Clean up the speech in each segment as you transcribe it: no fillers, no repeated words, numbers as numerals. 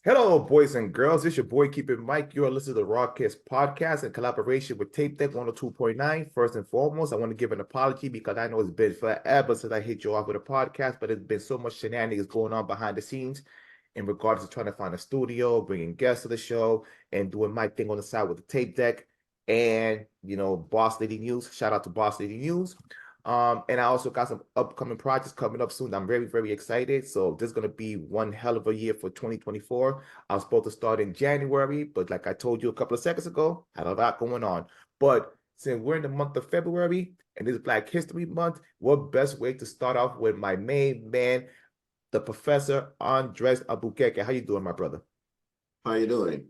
Hello, boys and girls. It's your boy, Keep It Mike. You are listening to the Ruckus podcast in collaboration with Tape Deck 102.9. First and foremost, I want to give an apology because I know it's been forever since I hit you off with a podcast, but it's been so much shenanigans going on behind the scenes in regards to trying to find a studio, bringing guests to the show, and doing my thing on the side with the Tape Deck and, Boss Lady News. Shout out to Boss Lady News. And I also got some upcoming projects coming up soon. I'm very, very excited. So this is going to be one hell of a year for 2024. I was supposed to start in January, but like I told you a couple of seconds ago, I had a lot going on. But since we're in the month of February and it's Black History Month, what best way to start off with my main man, the Professor Andres Alburquerque. How you doing, my brother? How you doing?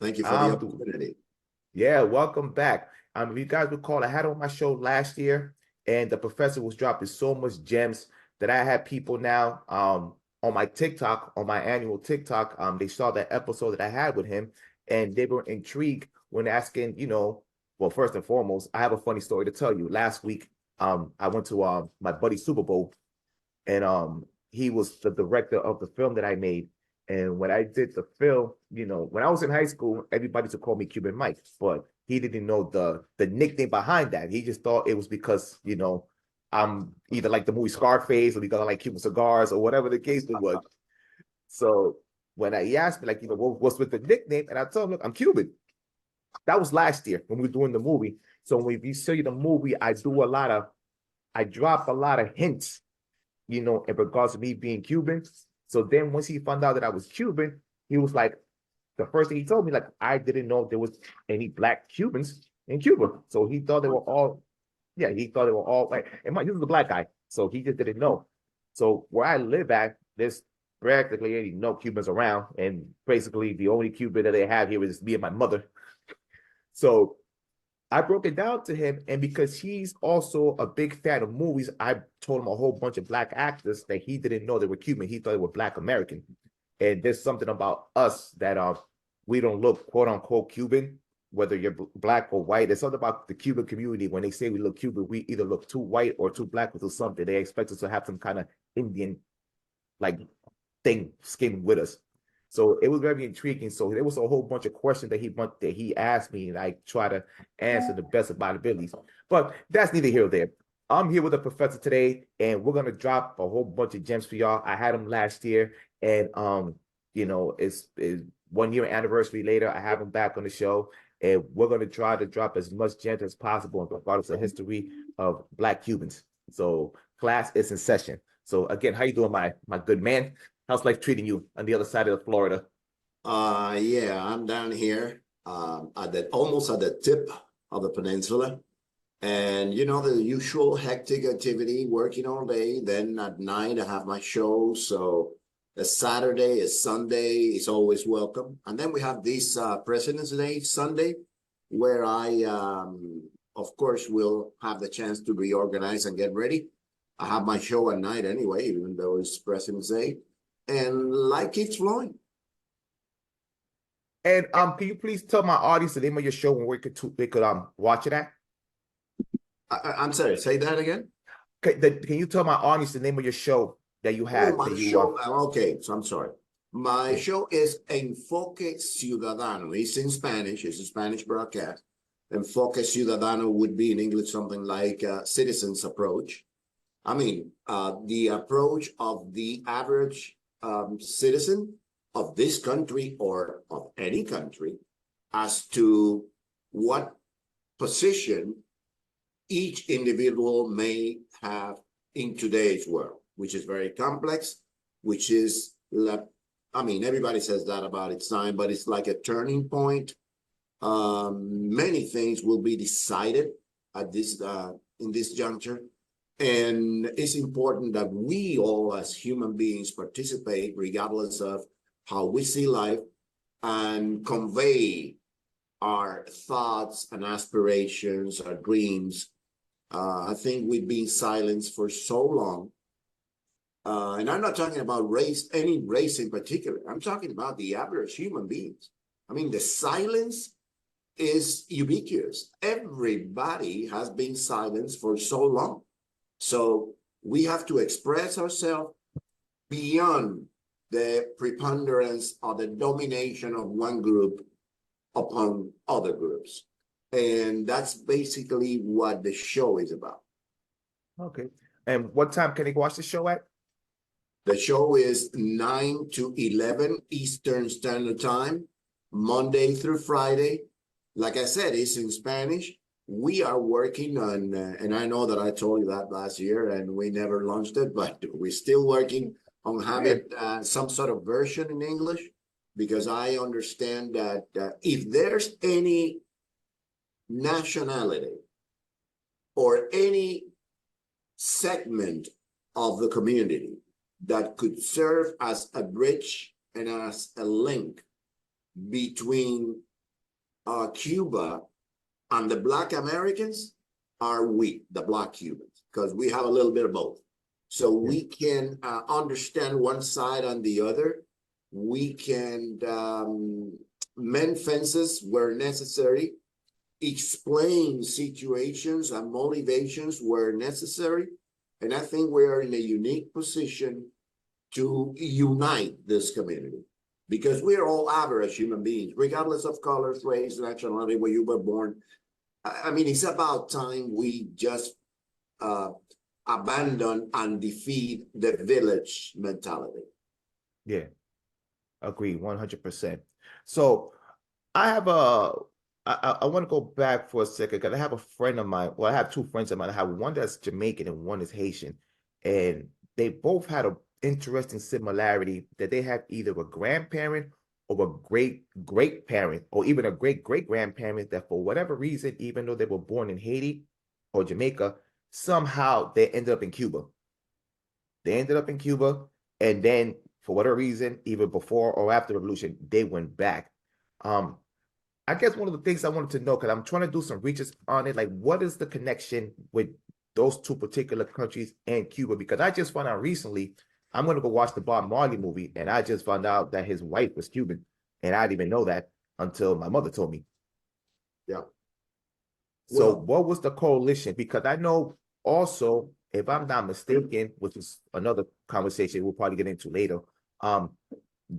Thank you for the I'm doing. opportunity. Yeah, welcome back. If you guys recall, I had on my show last year, and the professor was dropping so much gems that I had people now on my TikTok, on my annual TikTok. They saw that episode that I had with him, and they were intrigued when asking, well, first and foremost, I have a funny story to tell you. Last week, I went to my buddy's Super Bowl, and he was the director of the film that I made. And when I did the film, when I was in high school, everybody used to call me Cuban Mike, but he didn't know the nickname behind that. He just thought it was because, I'm either like the movie Scarface or because I like Cuban cigars or whatever the case was. So when he asked me, like, what's with the nickname? And I told him, look, I'm Cuban. That was last year when we were doing the movie. So when you see the movie, I drop a lot of hints, in regards to me being Cuban. So then once he found out that I was Cuban, he was like, the first thing he told me, like, I didn't know there was any Black Cubans in Cuba. So he thought they were all, yeah, he thought they were all like, and this is a Black guy. So he just didn't know. So where I live at, there's practically no Cubans around. And basically the only Cuban that they have here is me and my mother. So I broke it down to him, and because he's also a big fan of movies, I told him a whole bunch of Black actors that he didn't know they were Cuban. He thought they were Black American. And there's something about us that we don't look quote unquote Cuban, whether you're Black or white. There's something about the Cuban community. When they say we look Cuban, we either look too white or too Black or too something. They expect us to have some kind of Indian like thing skin with us. So it was very intriguing. So there was a whole bunch of questions that he asked me, and I try to answer the best of my abilities. But that's neither here nor there. I'm here with the professor today, and we're gonna drop a whole bunch of gems for y'all. I had him last year, and it's 1 year anniversary later. I have him back on the show, and we're gonna try to drop as much gems as possible in regards to the history of Black Cubans. So class is in session. So again, how you doing, my good man? How's life treating you on the other side of Florida? Yeah, I'm down here almost at the tip of the peninsula. And the usual hectic activity, working all day. Then at night I have my show. So a Saturday, a Sunday is always welcome. And then we have this President's Day Sunday, where I of course will have the chance to reorganize and get ready. I have my show at night anyway, even though it's President's Day. And life keeps flowing. And can you please tell my audience the name of your show and where they could watch it at? I'm sorry, say that again. Can you tell my audience the name of your show that you had? My show. Okay, so I'm sorry. My show is Enfoque Ciudadano. It's in Spanish. It's a Spanish broadcast. Enfoque Ciudadano would be in English something like citizen's approach. I mean, the approach of the average citizen of this country or of any country as to what position each individual may have in today's world, which is very complex, which is, everybody says that about its time, but it's like a turning point. Many things will be decided at this in this juncture. And it's important that we all as human beings participate regardless of how we see life and convey our thoughts and aspirations, our dreams. I think we've been silenced for so long. And I'm not talking about any race in particular. I'm talking about the average human beings. I mean, the silence is ubiquitous. Everybody has been silenced for so long. So we have to express ourselves beyond the preponderance or the domination of one group upon other groups. And that's basically what the show is about. Okay. And what time can they watch the show at? The show is 9 to 11 Eastern Standard Time, Monday through Friday. Like I said, it's in Spanish. We are working on, and I know that I told you that last year and we never launched it, but we're still working on having some sort of version in English, because I understand that if there's any nationality or any segment of the community that could serve as a bridge and as a link between Cuba and the Black Americans, are we, the Black Cubans, because we have a little bit of both. So we can understand one side and the other. We can mend fences where necessary, explain situations and motivations where necessary. And I think we are in a unique position to unite this community, because we're all average human beings, regardless of colors, race, nationality, where you were born. I mean, it's about time we just abandon and defeat the village mentality. Yeah, agree 100%. So I have I want to go back for a second, because I have a friend of mine. Well, I have two friends of mine. I have one that's Jamaican and one is Haitian, and they both had an interesting similarity that they have either a grandparent or a great parent or even a great grandparent that, for whatever reason, even though they were born in Haiti or Jamaica, somehow they ended up in Cuba. They ended up in Cuba, and then for whatever reason, either before or after the revolution, they went back. I guess one of the things I wanted to know, because I'm trying to do some research on it, like, what is the connection with those two particular countries and Cuba? Because I just found out recently, I'm going to go watch the Bob Marley movie, and I just found out that his wife was Cuban, and I didn't even know that until my mother told me. Yeah. So what was the coalition? Because I know also, if I'm not mistaken, which is another conversation we'll probably get into later,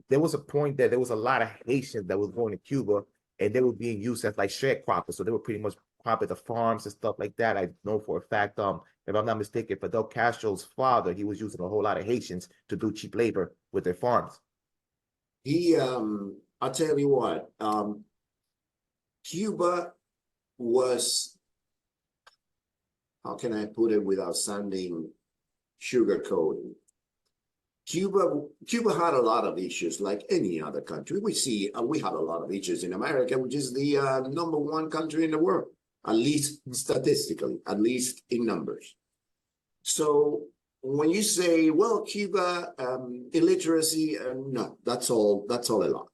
there was a point that there was a lot of Haitians that was going to Cuba, and they were being used as like sharecroppers. So they were pretty much cropping the farms and stuff like that. I know for a fact, if I'm not mistaken, Fidel Castro's father, he was using a whole lot of Haitians to do cheap labor with their farms. I'll tell you what, Cuba was, how can I put it without sounding sugarcoated? Cuba had a lot of issues like any other country. We have a lot of issues in America, which is the #1 country in the world, at least statistically, at least in numbers. So when you say, well, Cuba, illiteracy, no, that's all a lie.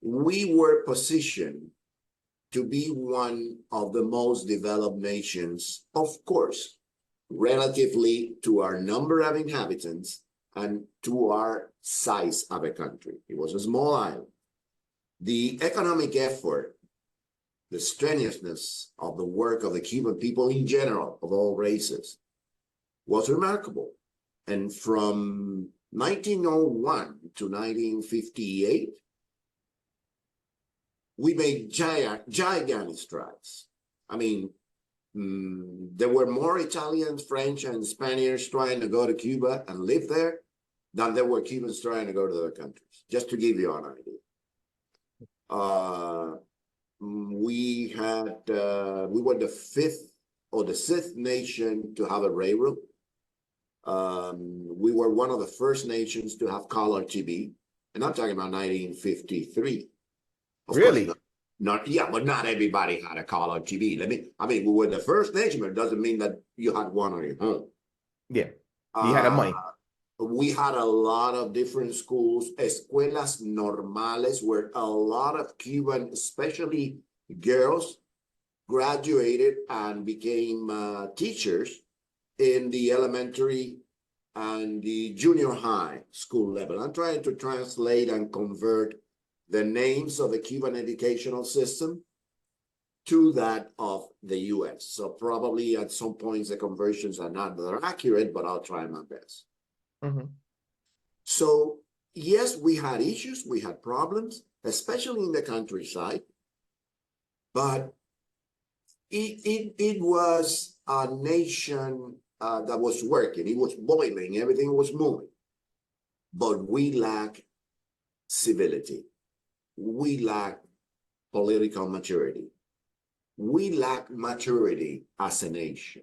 We were positioned to be one of the most developed nations, of course, relatively to our number of inhabitants and to our size of a country. It was a small island. The economic effort, the strenuousness of the work of the Cuban people in general, of all races, was remarkable. And from 1901 to 1958, we made gigantic strides. I mean, there were more Italians, French, and Spaniards trying to go to Cuba and live there than there were Cubans trying to go to other countries, just to give you an idea. We were the fifth or the sixth nation to have a railroad. We were one of the first nations to have color TV, and I'm talking about 1953. Of Really? course, but not everybody had a color TV. We were the first nation, but it doesn't mean that you had one on your home. Yeah, you had a money. We had a lot of different schools, escuelas normales, where a lot of Cuban, especially girls, graduated and became teachers in the elementary and the junior high school level. I'm trying to translate and convert the names of the Cuban educational system to that of the US. So probably at some points the conversions are not that accurate, but I'll try my best. Mm-hmm. So yes, we had issues, we had problems, especially in the countryside, but it was a nation that was working. It was boiling, everything was moving. But we lack civility. We lack political maturity. We lack maturity as a nation,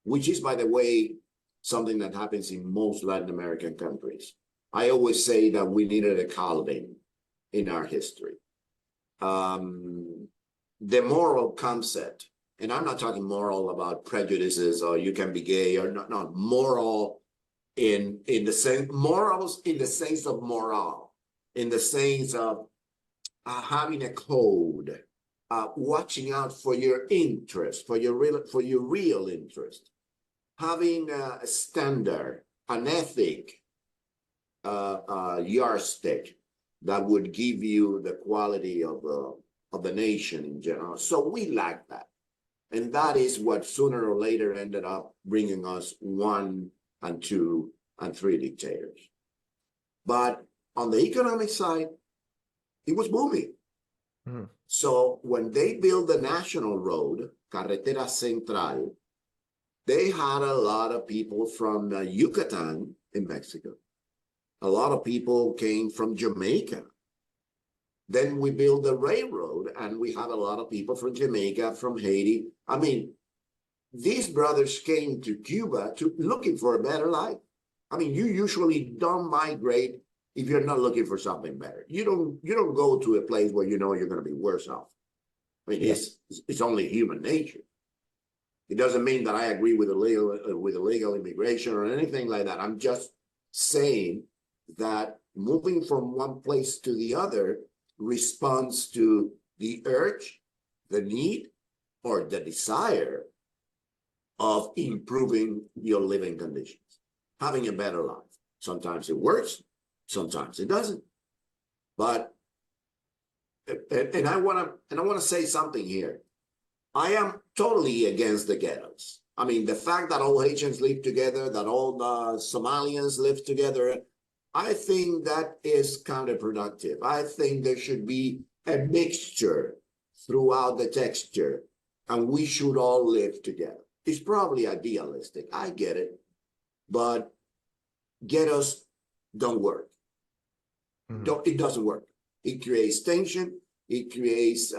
which is, by the way, something that happens in most Latin American countries. I always say that we needed a Calvin in our history. The moral concept, and I'm not talking moral about prejudices or you can be gay or not moral in the sense, morals in the sense of moral, in the sense of having a code, watching out for your interest, for your real interest, having a standard, an ethic, yardstick that would give you the quality of the nation in general. So we lack that. And that is what sooner or later ended up bringing us 1 and 2 and 3 dictators. But on the economic side, it was booming. Mm-hmm. So when they built the national road, Carretera Central, they had a lot of people from Yucatan in Mexico. A lot of people came from Jamaica. Then we built the railroad and we have a lot of people from Jamaica, from Haiti. I mean, these brothers came to Cuba looking for a better life. I mean, you usually don't migrate if you're not looking for something better. You don't go to a place where you know you're going to be worse off. I mean, it's only human nature. It doesn't mean that I agree with illegal immigration or anything like that. I'm just saying that moving from one place to the other responds to the urge, the need, or the desire of improving your living conditions, having a better life. Sometimes it works, sometimes it doesn't. But and I want to say something here. I am totally against the ghettos. I mean, the fact that all Haitians live together, that all the Somalians live together, I think that is counterproductive. I think there should be a mixture throughout the texture, and we should all live together. It's probably idealistic. I get it. But ghettos don't work. Mm-hmm. It doesn't work. It creates tension. It creates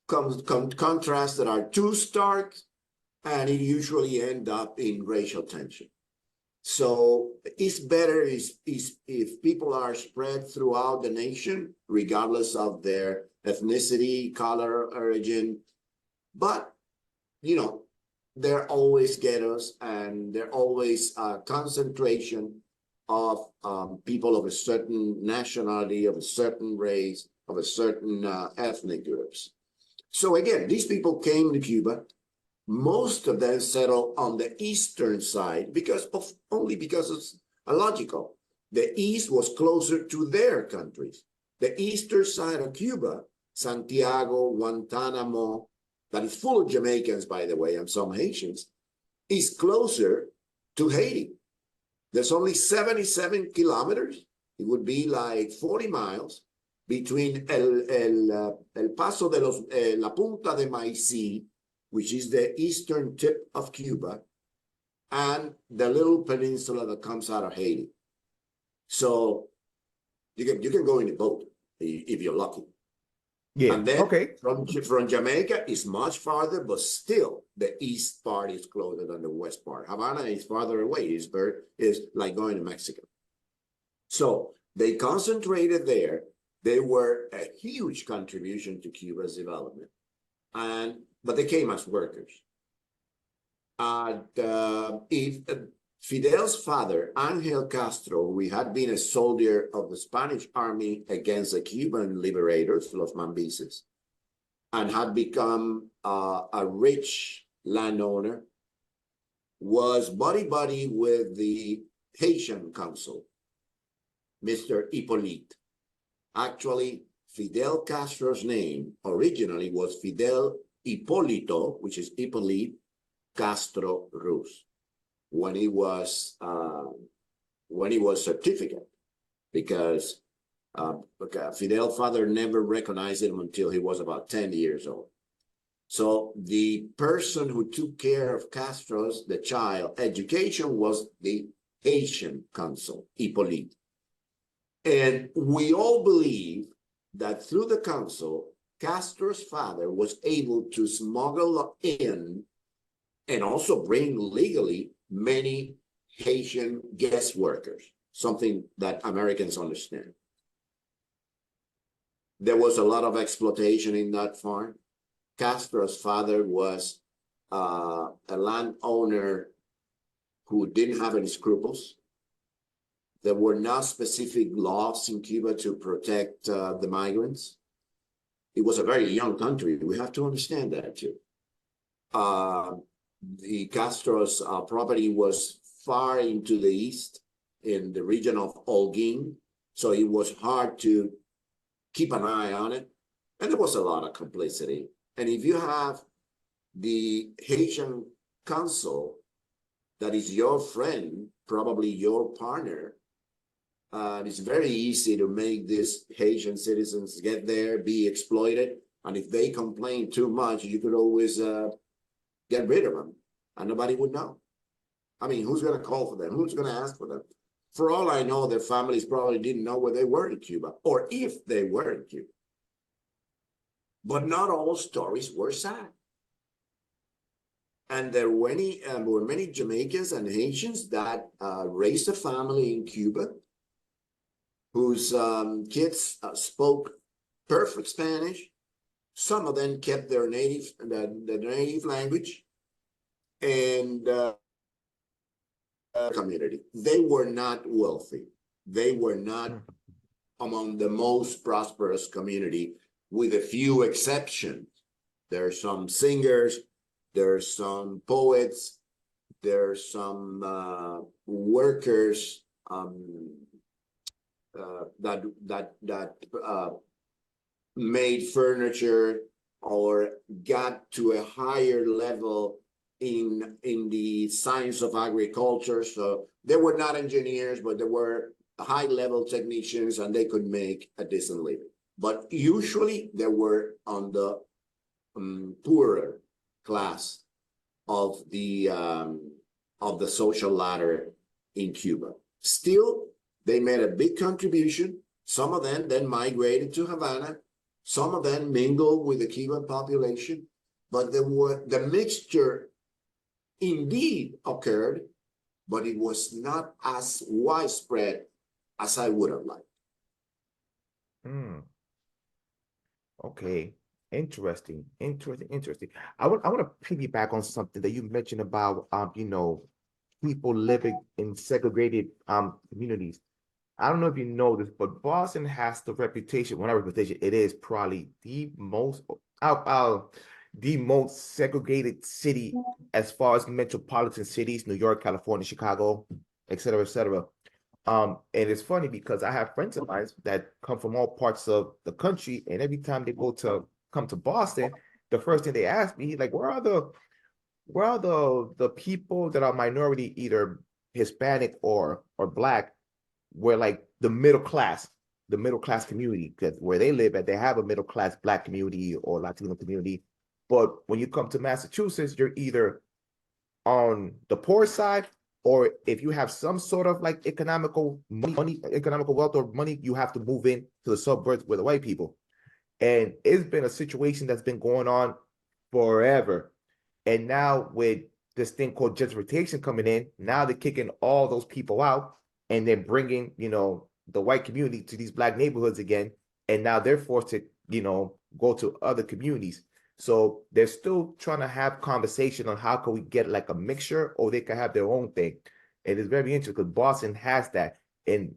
contrasts that are too stark, and it usually ends up in racial tension. So it's better if people are spread throughout the nation, regardless of their ethnicity, color, origin. But, you know, there are always ghettos, and there are always a concentration of people of a certain nationality, of a certain race, of a certain ethnic groups. So again, these people came to Cuba. Most of them settled on the eastern side only because it's illogical. The east was closer to their countries. The eastern side of Cuba, Santiago, Guantanamo, that is full of Jamaicans, by the way, and some Haitians, is closer to Haiti. There's only 77 kilometers. It would be like 40 miles between El Paso de La Punta de Maicí, which is the eastern tip of Cuba, and the little peninsula that comes out of Haiti. So you can go in a boat if you're lucky. Yeah. And then from Jamaica is much farther, but still the east part is closer than the west part. Havana is farther away. Is like going to Mexico. So they concentrated there. They were a huge contribution to Cuba's development. But they came as workers. Fidel's father, Angel Castro, who had been a soldier of the Spanish army against the Cuban liberators, Los Mambises, and had become a rich landowner, was buddy-buddy with the Haitian consul, Mr. Hippolyte. Actually, Fidel Castro's name originally was Fidel Hipólito, which is Hippolyte Castro Ruz, when he was when he was certificate, because Fidel's father never recognized him until he was about 10 years old. So the person who took care of Castro's, the child education, was the Haitian consul, Hippolyte. And we all believe that through the consul, Castro's father was able to smuggle in and also bring legally many Haitian guest workers, something that Americans understand. There was a lot of exploitation in that farm. Castro's father was a landowner who didn't have any scruples. There were not specific laws in Cuba to protect the migrants. It was a very young country. We have to understand that too. The Castro's property was far into the east in the region of Holguin, so it was hard to keep an eye on it. And there was a lot of complicity. And if you have the Haitian consul that is your friend, probably your partner, it's very easy to make these Haitian citizens get there, be exploited. And if they complain too much, you could always get rid of them and nobody would know. I mean, who's going to call for them? Who's going to ask for them? For all I know, their families probably didn't know where they were in Cuba or if they were in Cuba. But not all stories were sad. And there were many Jamaicans and Haitians that raised a family in Cuba whose kids spoke perfect Spanish. Some of them kept their native language, and community. They were not wealthy. They were not among the most prosperous community, with a few exceptions. There are some singers, there's some poets, there's some workers that made furniture or got to a higher level in the science of agriculture. So they were not engineers, but they were high-level technicians, and they could make a decent living. But usually they were on the poorer class of the social ladder in Cuba. Still, they made a big contribution. Some of them then migrated to Havana. Some of them mingled with the Cuban population. But the mixture indeed occurred, but it was not as widespread as I would have liked. Okay. Interesting. I want to piggyback on something that you mentioned about people living in segregated communities. I don't know if you know this, but Boston has the reputation, well, not reputation, it is probably the most segregated city as far as metropolitan cities, New York, California, Chicago, et cetera, et cetera. And it's funny because I have friends of mine that come from all parts of the country, and every time they come to Boston, the first thing they ask me, like, where are the people that are minority, either Hispanic or Black, where like the middle class community, because where they live at, they have a middle class Black community or Latino community. But when you come to Massachusetts, you're either on the poor side, or if you have some sort of like economical wealth or money, you have to move in to the suburbs with the white people. And it's been a situation that's been going on forever. And now with this thing called gentrification coming in, now they're kicking all those people out, and they're bringing, the white community to these Black neighborhoods again. And now they're forced to, go to other communities. So they're still trying to have conversation on how can we get like a mixture, or they can have their own thing. And it's very interesting because Boston has that. And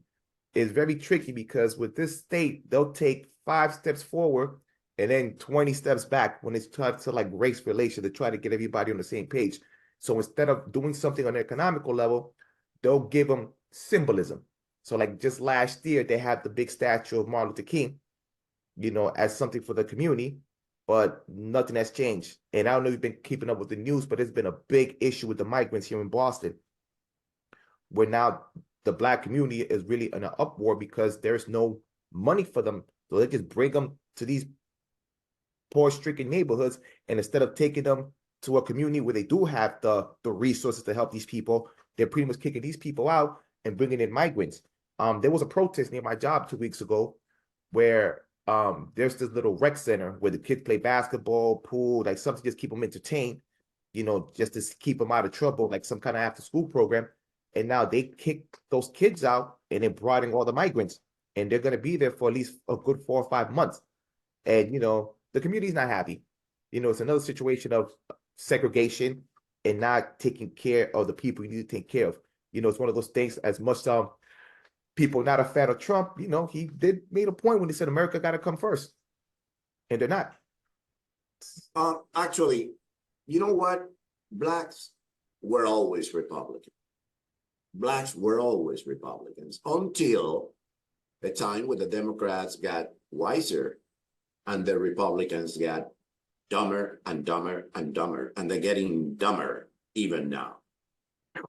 it's very tricky because with this state, they'll take 5 steps forward and then 20 steps back when it's trying to like race relation to try to get everybody on the same page. So instead of doing something on an economical level, they'll give them symbolism. So like just last year, they had the big statue of Martin Luther King, as something for the community, but nothing has changed. And I don't know if you've been keeping up with the news, but there's been a big issue with the migrants here in Boston, where now the Black community is really in an uproar because there's no money for them. So they just bring them to these poor-stricken neighborhoods, and instead of taking them to a community where they do have the resources to help these people, they're pretty much kicking these people out and bringing in migrants. There was a protest near my job 2 weeks ago where there's this little rec center where the kids play basketball, pool, like something to just keep them entertained, just to keep them out of trouble, like some kind of after-school program. And now they kicked those kids out and they brought in all the migrants, and they're going to be there for at least a good 4 or 5 months. And the community's not happy. It's another situation of segregation and not taking care of the people you need to take care of. It's one of those things. As much people not a fan of Trump, he did made a point when he said America got to come first, and they're not. Actually, you know what? Blacks were always Republican. Blacks were always Republicans until the time when the Democrats got wiser and the Republicans got dumber and dumber and dumber, and they're getting dumber even now.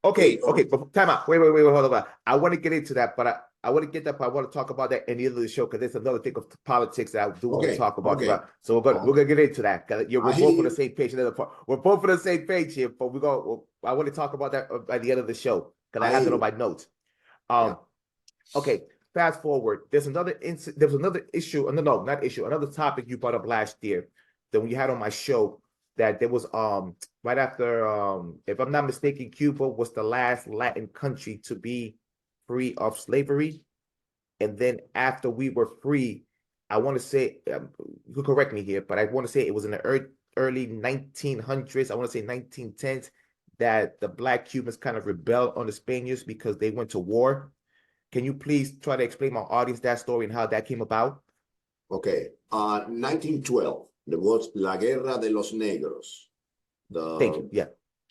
Okay, but time out. Wait, hold on. I want to get into that, but I want to get that, but I want to talk about that in the end of the show because there's another thing of politics that I do want to talk about. Okay. So we're gonna get into that. We're both on the same page. We're both on the same page here, but I want to talk about that at the end of the show because I have it on my notes. Okay. Fast forward. There's another issue. No, not issue. Another topic you brought up last year that when you had on my show, that there was right after if I'm not mistaken, Cuba was the last Latin country to be free of slavery, and then after we were free, I want to say you could correct me here, but I want to say it was in the early 1900s. I want to say 1910s that the Black Cubans kind of rebelled on the Spaniards because they went to war. Can you please try to explain my audience that story and how that came about? Okay, 1912. There was La Guerra de los Negros. Thank you. Yeah.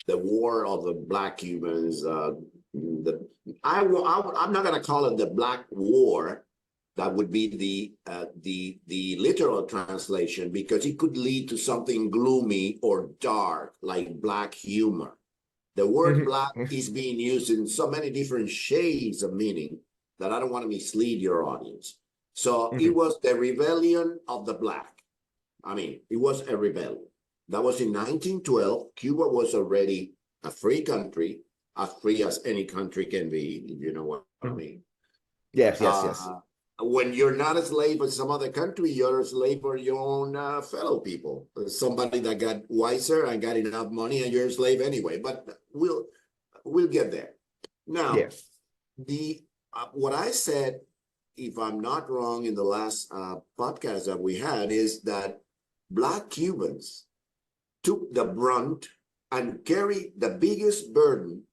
The war of the Black Cubans. I'm not going to call it the Black War. That would be the literal translation, because it could lead to something gloomy or dark, like black humor. The word black is being used in so many different shades of meaning that I don't want to mislead your audience. So it was the rebellion of the black. I mean, it was a rebellion. That was in 1912. Cuba was already a free country, as free as any country can be, if you know what I mean. Yes. When you're not a slave of some other country, you're a slave for your own fellow people. Somebody that got wiser and got enough money, and you're a slave anyway. But we'll get there. Now, what I said, if I'm not wrong, in the last podcast that we had, is that Black Cubans took the brunt and carried the biggest burden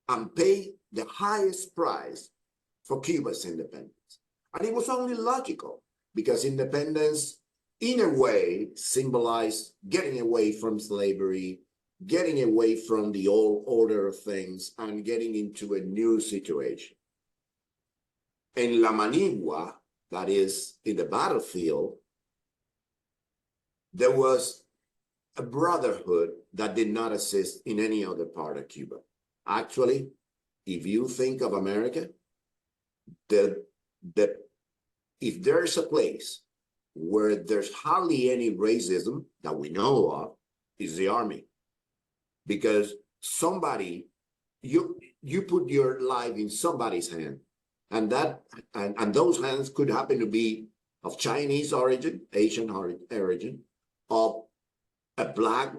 and paid the highest price for Cuba's independence. And it was only logical, because independence, in a way, symbolized getting away from slavery, getting away from the old order of things, and getting into a new situation. In La Manigua, that is, in the battlefield, there was a brotherhood that did not exist in any other part of Cuba. Actually, if you think of America, if there's a place where there's hardly any racism that we know of, is the Army. Because somebody, you put your life in somebody's hand, and those hands could happen to be of Chinese origin, Asian origin, of a black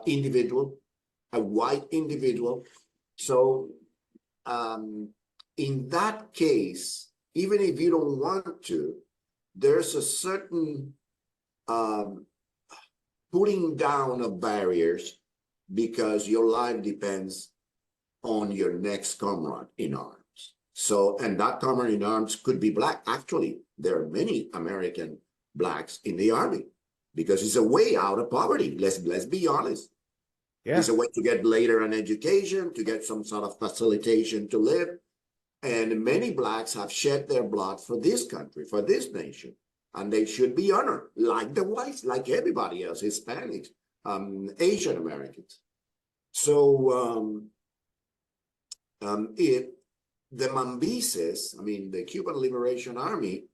individual, a white individual. So in that case, even if you don't want to, there's a certain putting down of barriers, because your life depends on your next comrade in arms. So, and that comrade in arms could be black. Actually, there are many American blacks in the Army, because it's a way out of poverty. Let's be honest. Yeah. It's a way to get later an education, to get some sort of facilitation to live. And many blacks have shed their blood for this country, for this nation, and they should be honored, like the whites, like everybody else, Hispanics, Asian Americans. So the Mambises, I mean, the Cuban Liberation Army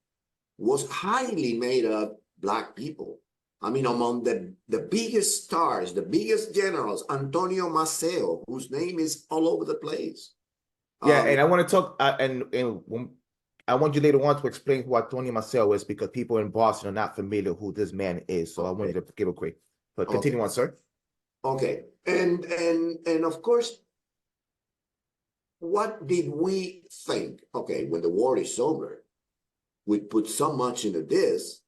was highly made of Black people. I mean, among the biggest stars, the biggest generals, Antonio Maceo, whose name is all over the place. Yeah, and I want to talk, I want you later on to explain who Antonio Marcel is because people in Boston are not familiar who this man is. So I want you to give a quick, but continue on, sir. Okay, and of course, what did we think? Okay, when the war is over, we put so much into this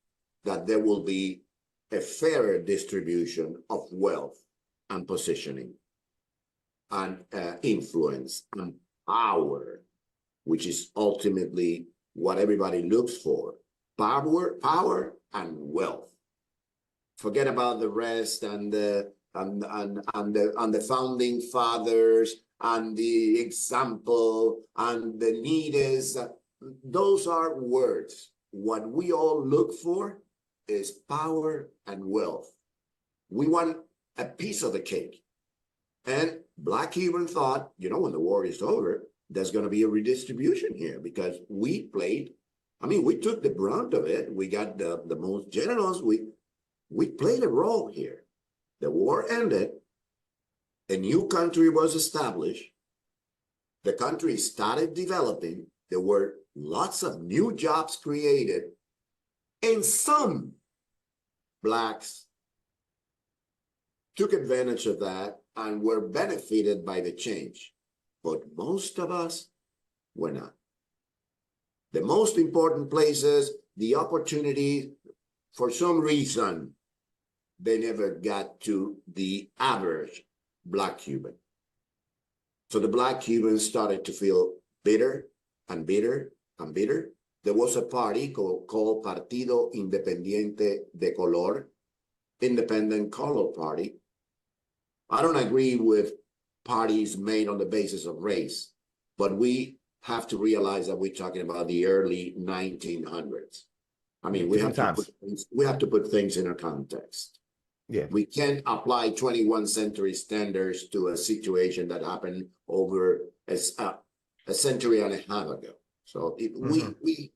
that there will be a fairer distribution of wealth and positioning and influence and power, which is ultimately what everybody looks for. Power and wealth. Forget about the rest and the founding fathers and the example and the needs. Those are words. What we all look for is power and wealth. We want a piece of the cake. And Black Cuban thought, you know, when the war is over, there's going to be a redistribution here because we played, I mean, we took the brunt of it. We got the most generals. We played a role here. The war ended. A new country was established. The country started developing. There were lots of new jobs created. And some Blacks took advantage of that and were benefited by the change. But most of us were not. The most important places, the opportunity, for some reason, they never got to the average Black Cuban. So the Black Cubans started to feel bitter and bitter and bitter. There was a party called Partido Independiente de Color, Independent Color Party. I don't agree with parties made on the basis of race, but we have to realize that we're talking about the early 1900s. I mean, we have to put things in a context. Yeah. We can't apply 21st century standards to a situation that happened over a century and a half ago. So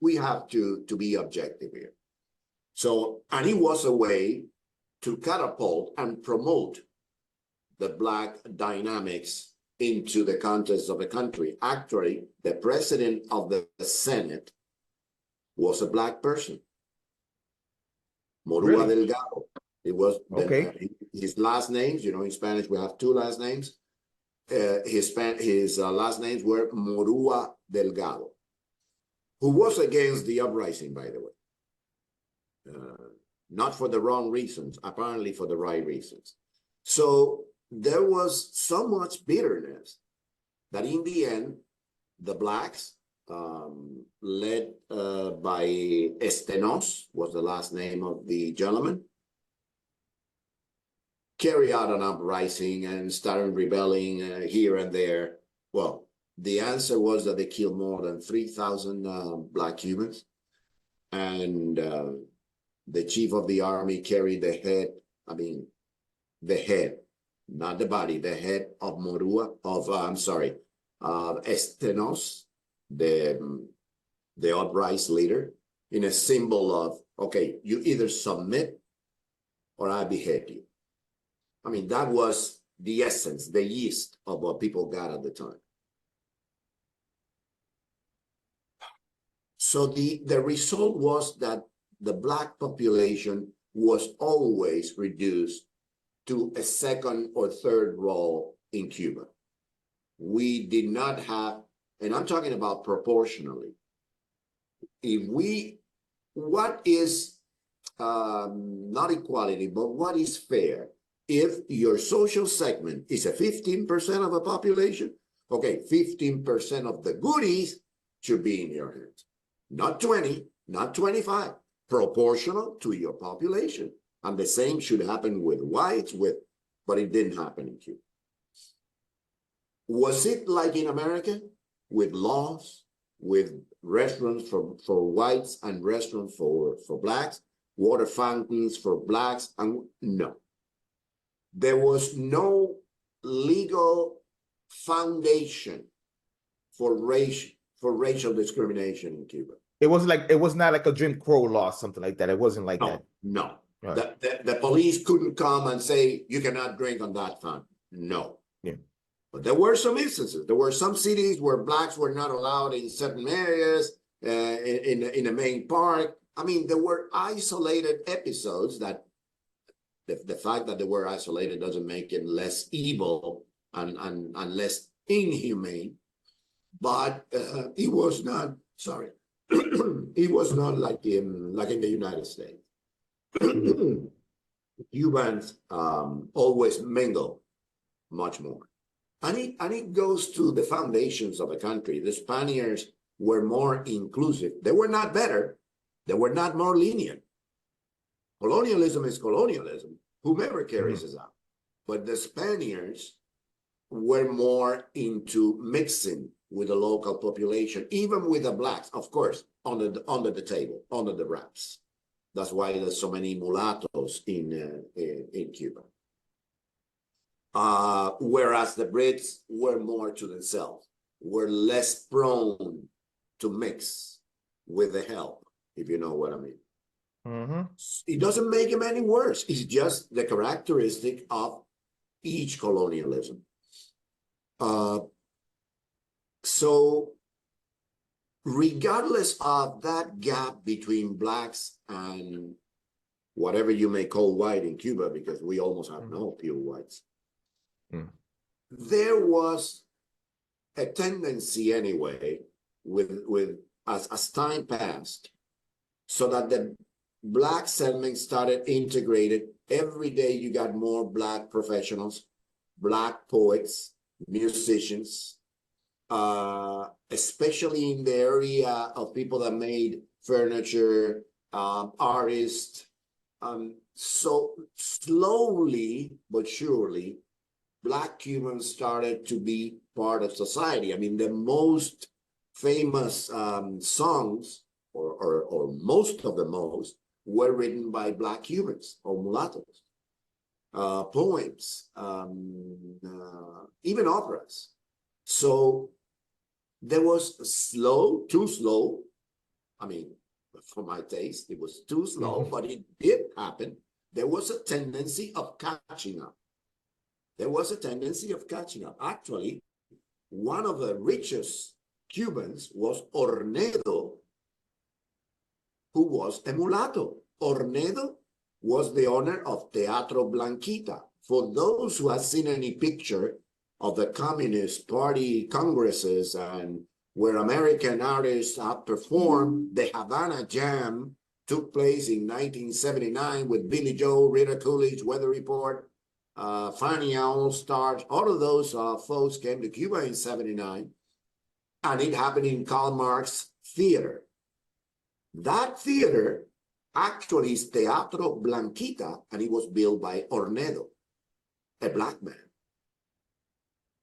we have to be objective here. So, and it was a way to catapult and promote the Black dynamics into the context of the country. Actually, the president of the Senate was a Black person, Morua Delgado. It was his last names. You know, in Spanish we have two last names. His last names were Morua Delgado, who was against the uprising, by the way. Not for the wrong reasons, apparently for the right reasons. So there was so much bitterness that in the end, the Blacks, led by Estenos, was the last name of the gentleman, carry out an uprising and started rebelling here and there. Well, the answer was that they killed more than 3,000 Black Cubans. And the chief of the army carried the head, the head, not the body, the head of Estenos, the uprising leader, in a symbol of, okay, you either submit or I behead you. I mean, that was the essence, the yeast of what people got at the time. So the result was that the Black population was always reduced to a second or third role in Cuba. We did not have, and I'm talking about proportionally, what is not equality, but what is fair? If your social segment is a 15% of a population, okay, 15% of the goodies should be in your hands. Not 20, not 25, proportional to your population. And the same should happen with whites, but it didn't happen in Cuba. Was it like in America with laws, with restaurants for whites and restaurants for Blacks, water fountains for Blacks? And no. There was no legal foundation for for racial discrimination in Cuba. It was not like a Jim Crow law, something like that. It wasn't like that. No. Right. The police couldn't come and say, you cannot drink on that farm. No. Yeah. But there were some instances. There were some cities where blacks were not allowed in certain areas, in the main park. I mean, there were isolated episodes that the fact that they were isolated doesn't make it less evil and less inhumane. But it was not, sorry, it was not like in the United States. Cubans always mingle much more. And it goes to the foundations of the country. The Spaniards were more inclusive. They were not better. They were not more lenient. Colonialism is colonialism, whomever carries us out. But the Spaniards were more into mixing with the local population, even with the blacks, of course, under the table, under the wraps. That's why there's so many mulattoes in Cuba. Whereas the Brits were more to themselves, were less prone to mix with the help, if you know what I mean. It doesn't make them any worse. It's just the characteristic of each colonialism. So regardless of that gap between blacks and whatever you may call white in Cuba, because we almost have no pure whites, there was a tendency anyway, as time passed, so that the black settlement started integrated. Every day you got more black professionals, black poets, musicians, especially in the area of people that made furniture, artists. So slowly but surely, Black Cubans started to be part of society. I mean, the most famous songs, or most of the most, were written by Black Cubans or mulattoes. Poems, even operas. So there was too slow. I mean, for my taste, it was too slow, but it did happen. There was a tendency of catching up. Actually, one of the richest Cubans was Ornedo, who was a mulatto. Ornedo was the owner of Teatro Blanquita. For those who have seen any picture of the Communist Party congresses and where American artists have performed, the Havana Jam took place in 1979 with Billy Joel, Rita Coolidge, Weather Report, Fania All-Stars. All of those folks came to Cuba in 79, and it happened in Karl Marx Theater. That theater actually is Teatro Blanquita, and it was built by Ornedo, a black man.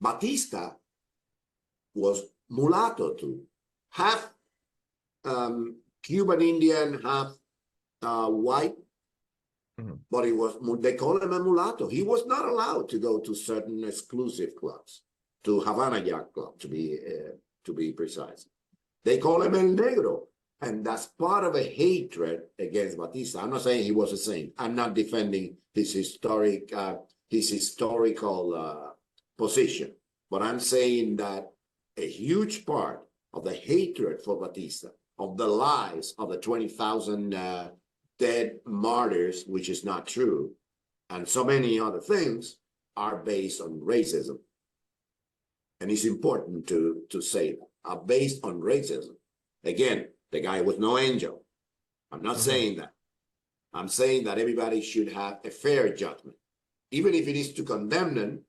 Batista was mulatto too, half Cuban Indian, half white, but they call him a mulatto. He was not allowed to go to certain exclusive clubs, to Havana Yacht Club to be precise. They call him El Negro, and that's part of a hatred against Batista. I'm not saying he was a saint. I'm not defending his historical position, but I'm saying that a huge part of the hatred for Batista, of the lies of the 20,000 dead martyrs, which is not true, and so many other things, are based on racism. And it's important to say that, are based on racism. Again, the guy was no angel. I'm not saying that. I'm saying that everybody should have a fair judgment. Even if it is to condemn them,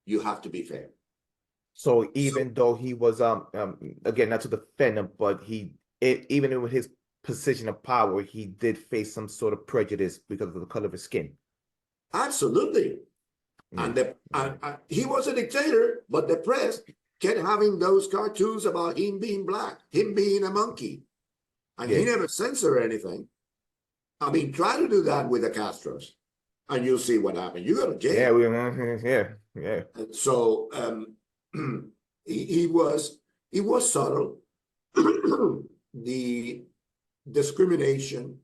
you have to be fair. So even though he was again, not to defend him, but even with his position of power, he did face some sort of prejudice because of the color of his skin. Absolutely. And he was a dictator, but the press kept having those cartoons about him being black, him being a monkey. And he never censored anything. I mean, try to do that with the Castros, and you'll see what happened. You go to jail. Yeah. And so he was subtle. the discrimination,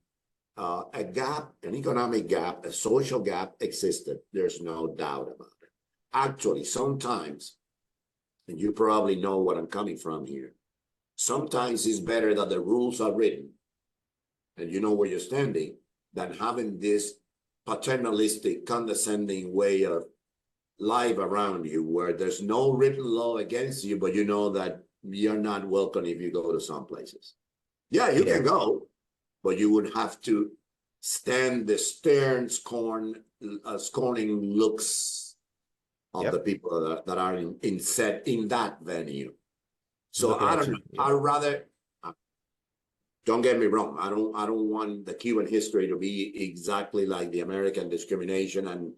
a gap, an economic gap, a social gap existed. There's no doubt about it. Actually, sometimes, and you probably know what I'm coming from here, sometimes it's better that the rules are written and you know where you're standing than having this paternalistic, condescending way of life around you where there's no written law against you, but you know that you're not welcome if you go to some places. Yeah, you can go, but you would have to stand the stern scorning looks of the people that are in that venue. So I don't know. I'd rather, don't get me wrong. I don't want the Cuban history to be exactly like the American discrimination and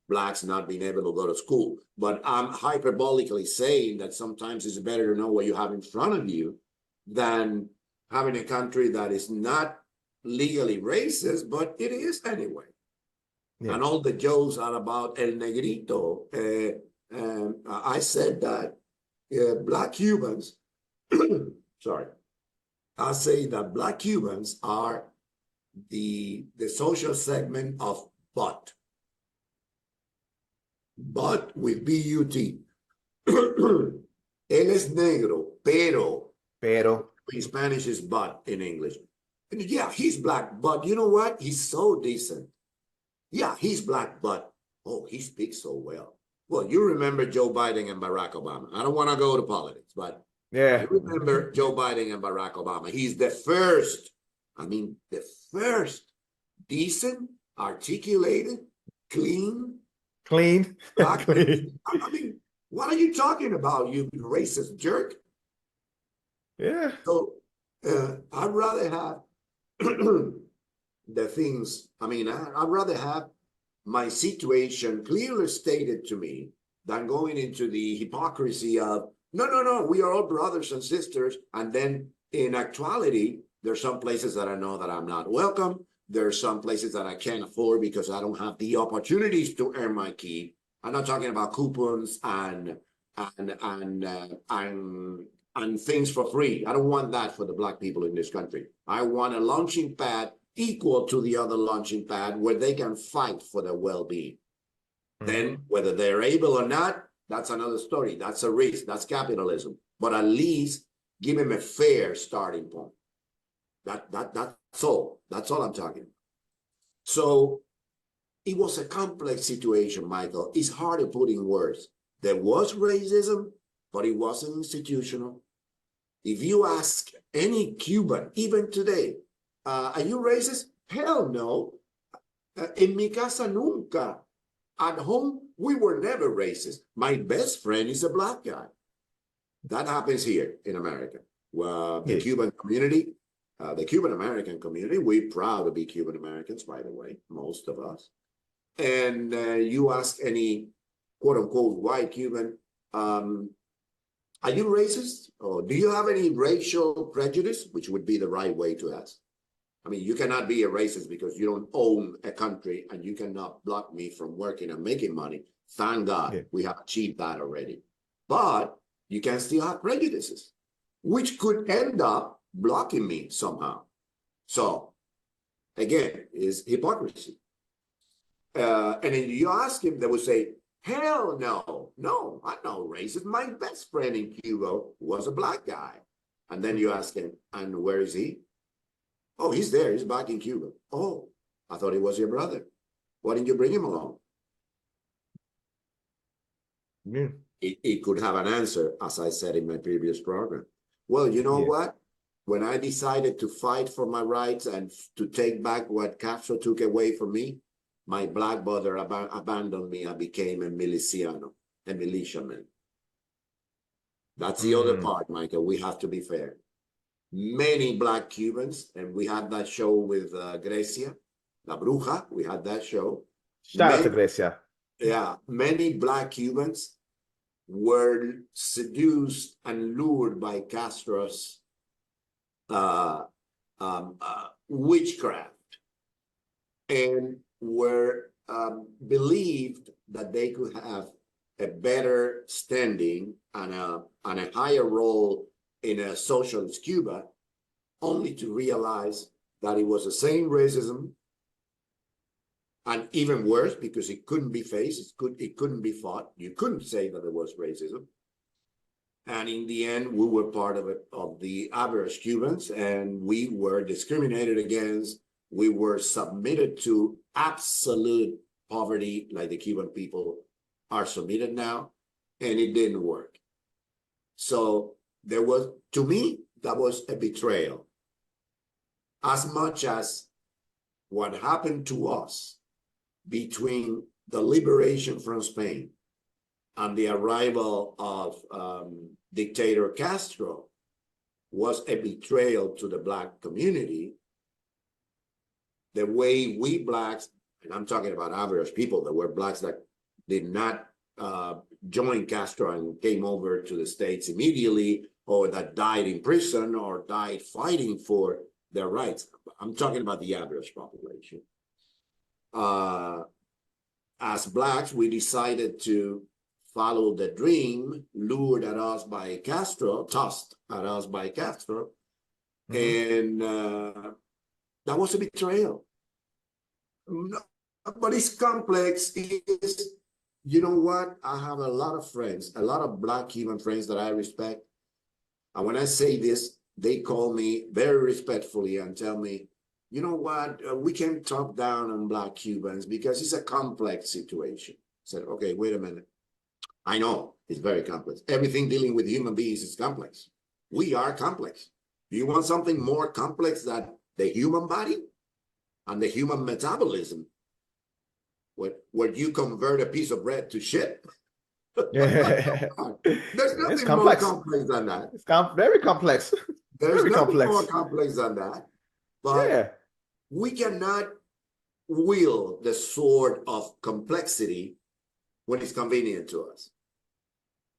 blacks not being able to go to school. But I'm hyperbolically saying that sometimes it's better to know what you have in front of you than having a country that is not legally racist, but it is anyway. And all the jokes are about El Negrito. I said that Black Cubans, sorry, I say that Black Cubans are the social segment of but with B-U-T. Él es negro, pero in Spanish is but in English. And yeah, he's black, but you know what? He's so decent. Yeah, he's black, but oh, he speaks so well. Well, you remember Joe Biden and Barack Obama. I don't want to go to politics, but you remember Joe Biden and Barack Obama. He's the first decent, articulated, clean. Black. Clean. I mean, what are you talking about, you racist jerk? Yeah. So I'd rather have the things, I'd rather have my situation clearly stated to me than going into the hypocrisy of, no, we are all brothers and sisters. And then in actuality, there's some places that I know that I'm not welcome. There's some places that I can't afford because I don't have the opportunities to earn my keep. I'm not talking about coupons and things for free. I don't want that for the Black people in this country. I want a launching pad equal to the other launching pad where they can fight for their well-being. Then whether they're able or not, that's another story. That's a risk. That's capitalism. But at least give them a fair starting point. That's all. That's all I'm talking about. So it was a complex situation, Michael. It's hard to put in words. There was racism, but it wasn't institutional. If you ask any Cuban, even today, are you racist? Hell no. En mi casa nunca. At home, we were never racist. My best friend is a black guy. That happens here in America. Well, the Cuban community, the Cuban American community, we're proud to be Cuban Americans, by the way, most of us. And you ask any quote unquote white Cuban, are you racist? Or do you have any racial prejudice? Which would be the right way to ask. I mean, you cannot be a racist because you don't own a country and you cannot block me from working and making money. Thank God we have achieved that already. But you can still have prejudices, which could end up blocking me somehow. So again, is hypocrisy. And then you ask him, they would say, hell no, I'm no racist. My best friend in Cuba was a black guy. And then you ask him, and where is he? Oh, he's there. He's back in Cuba. Oh, I thought he was your brother. Why didn't you bring him along? Yeah. It could have an answer, as I said in my previous program. Well, you know what? When I decided to fight for my rights and to take back what Castro took away from me, my black brother abandoned me. I became a miliciano, a militiaman. That's the other part, Michael. We have to be fair. Many black Cubans, and we had that show with Grecia, La Bruja. We had that show. Shout out to Grecia. Yeah, many black Cubans were seduced and lured by Castro's witchcraft and were believed that they could have a better standing and a higher role in a socialist Cuba, only to realize that it was the same racism, and even worse because it couldn't be faced, it couldn't be fought. You couldn't say that there was racism. And in the end, we were part of it, of the average Cubans, and we were discriminated against. We were submitted to absolute poverty, like the Cuban people are submitted now, and it didn't work. So there was, to me, that was a betrayal. As much as what happened to us between the liberation from Spain and the arrival of dictator Castro was a betrayal to the Black community. The way we Blacks, and I'm talking about average people, that were Blacks that did not join Castro and came over to the States immediately, or that died in prison or died fighting for their rights. I'm talking about the average population. As Blacks, we decided to follow the dream lured at us by Castro, tossed at us by Castro, and that was a betrayal. But it's complex. It's, you know what? I have a lot of friends, a lot of Black Cuban friends that I respect. And when I say this, they call me very respectfully and tell me, you know what? We can't talk down on Black Cubans because it's a complex situation. I said, okay, wait a minute. I know it's very complex. Everything dealing with human beings is complex. We are complex. Do you want something more complex than the human body and the human metabolism? Where you convert a piece of bread to shit? Yeah. There's It's nothing more complex. complex than that. It's very complex. There's Very nothing complex. more complex than that. But Yeah. we cannot wield the sword of complexity when it's convenient to us.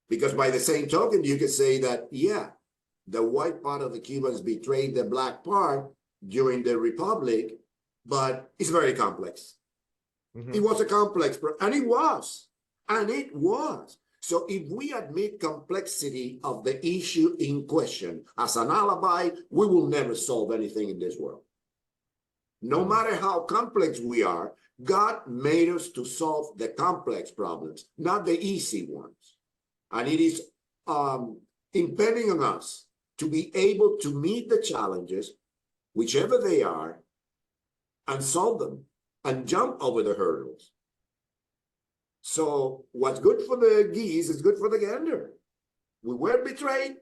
Because by the same token, you could say that, yeah, the white part of the Cubans betrayed the Black part during the Republic, but it's very complex. It was a complex, and it was. And it was. So if we admit complexity of the issue in question as an alibi, we will never solve anything in this world. No matter how complex we are, God made us to solve the complex problems, not the easy ones. And it is impending on us to be able to meet the challenges, whichever they are, and solve them and jump over the hurdles. So what's good for the geese is good for the gander. We were betrayed,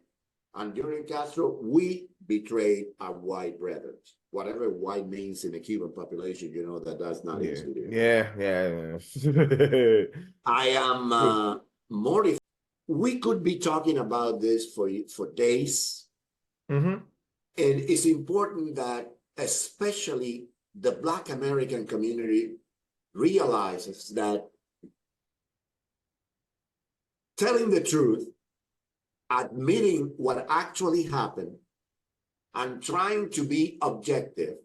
and during Castro, we betrayed our white brethren. Whatever white means in the Cuban population, you know that that's not easy to do. Yeah. I am mortified. We could be talking about this for days. And it's important that especially the Black American community realizes that telling the truth, admitting what actually happened, and trying to be objective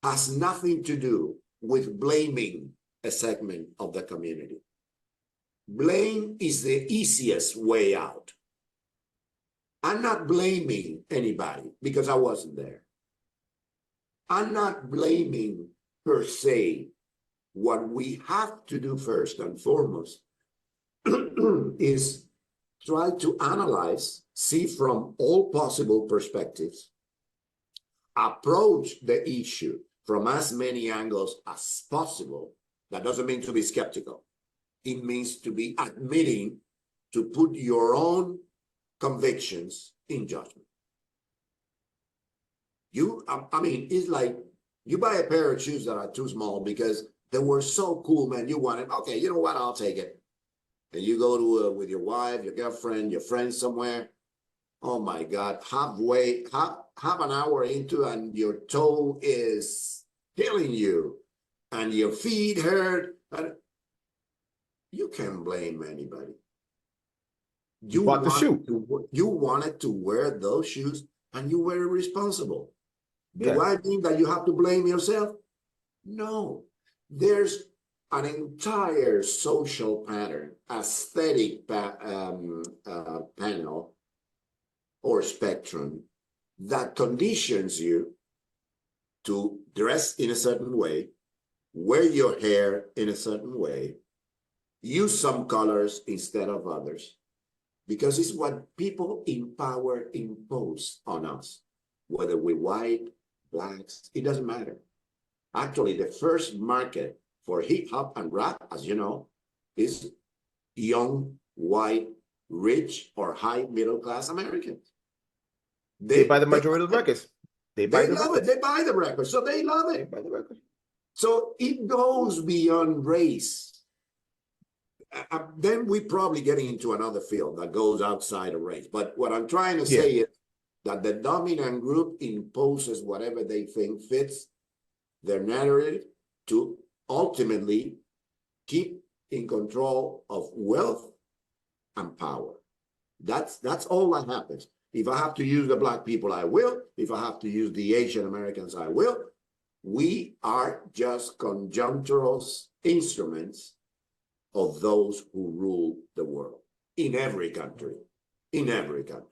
has nothing to do with blaming a segment of the community. Blame is the easiest way out. I'm not blaming anybody because I wasn't there. I'm not blaming per se. What we have to do first and foremost is try to analyze, see from all possible perspectives, approach the issue from as many angles as possible. That doesn't mean to be skeptical. It means to be admitting to put your own convictions in judgment. I mean, it's like you buy a pair of shoes that are too small because they were so cool, man. You want it. Okay, you know what? I'll take it. And you go to with your wife, your girlfriend, your friends somewhere. Oh my God, half an hour into and your toe is killing you and your feet hurt. And you can't blame anybody. You bought the shoe. You wanted to wear those shoes and you were irresponsible. Yeah. Do I mean that you have to blame yourself? No. There's an entire social pattern, aesthetic panel or spectrum that conditions you to dress in a certain way, wear your hair in a certain way, use some colors instead of others, because it's what people in power impose on us, whether we're white, blacks, it doesn't matter. Actually, the first market for hip hop and rap, as you know, is young, white, rich, or high middle class Americans. They buy the majority of the records. They buy the love records. it. They buy the records, so they love They it. buy the records. So it goes beyond race. Then we're probably getting into another field that goes outside of race. But what I'm trying to say is that the dominant group imposes whatever they think fits their narrative to ultimately keep in control of wealth and power. That's all that happens. If I have to use the black people, I will. If I have to use the Asian Americans, I will. We are just conjunctural instruments of those who rule the world in every country, in every country.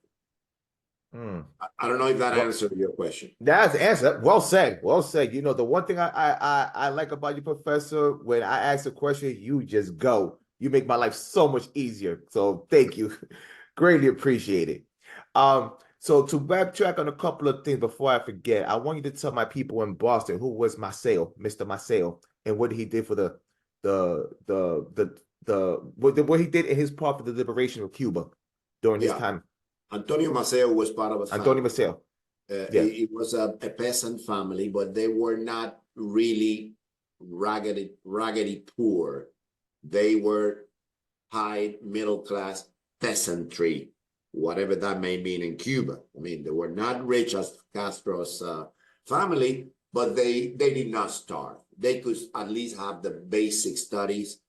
I don't know if that answered your question. That's the answer. Well said. Well said. You know, the one thing I like about you, Professor, when I ask a question, you just go. You make my life so much easier. So thank you. Greatly appreciate it. So to backtrack on a couple of things before I forget, I want you to tell my people in Boston who was Maceo, Mr. Maceo, and what he did for what he did in his part for the liberation of Cuba during his time. Antonio Maceo was part of a family. Antonio Maceo. It was a peasant family, but they were not really raggedy poor. They were high middle class peasantry, whatever that may mean in Cuba. I mean, they were not rich as Castro's family, but they did not starve. They could at least have the basic studies.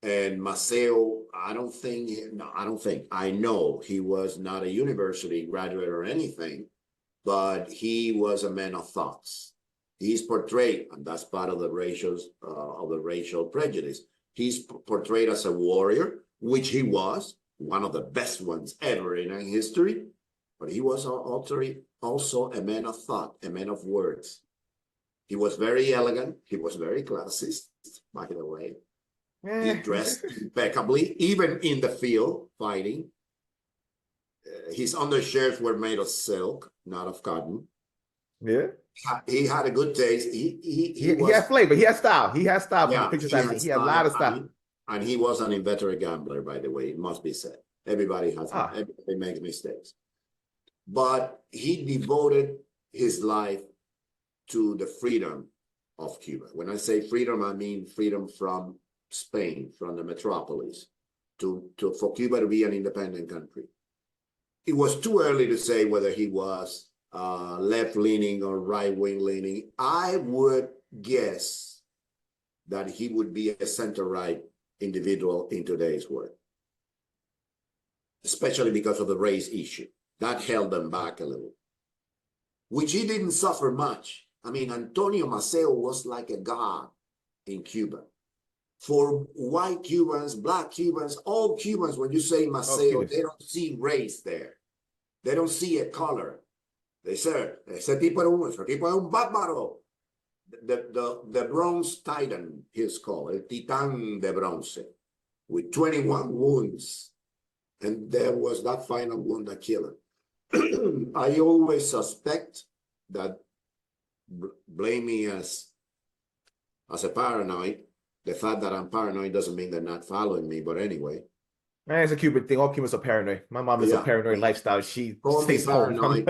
And Maceo, I know he was not a university graduate or anything, but he was a man of thoughts. He's portrayed, and that's part of the racial prejudice. He's portrayed as a warrior, which he was, one of the best ones ever in history, but he was also a man of thought, a man of words. He was very elegant. He was very classist, by the way. He dressed impeccably, even in the field fighting. His undershirts were made of silk, not of cotton. Yeah. He had a good taste. He had flavor. He had style. He had style from Yeah, the pictures I see. He had a lot of style. And he was an inveterate gambler, by the way, it must be said. Everybody makes mistakes. But he devoted his life to the freedom of Cuba. When I say freedom, I mean freedom from Spain, from the metropolis, for Cuba to be an independent country. It was too early to say whether he was left-leaning or right-wing-leaning. I would guess that he would be a center-right individual in today's world, especially because of the race issue. That held them back a little, which he didn't suffer much. I mean, Antonio Maceo was like a god in Cuba. For white Cubans, black Cubans, all Cubans, when you say Maceo, they don't see race there. They don't see a color. They say, ese tipo es un bárbaro. The bronze titan, he's called, el titán de bronce, with 21 wounds. And there was that final wound that killed him. I always suspect that, blame me as a paranoid. The fact that I'm paranoid doesn't mean they're not following me, but anyway. Man, it's a Cuban thing. All Cubans are paranoid. My mom is a paranoid lifestyle. She stays home.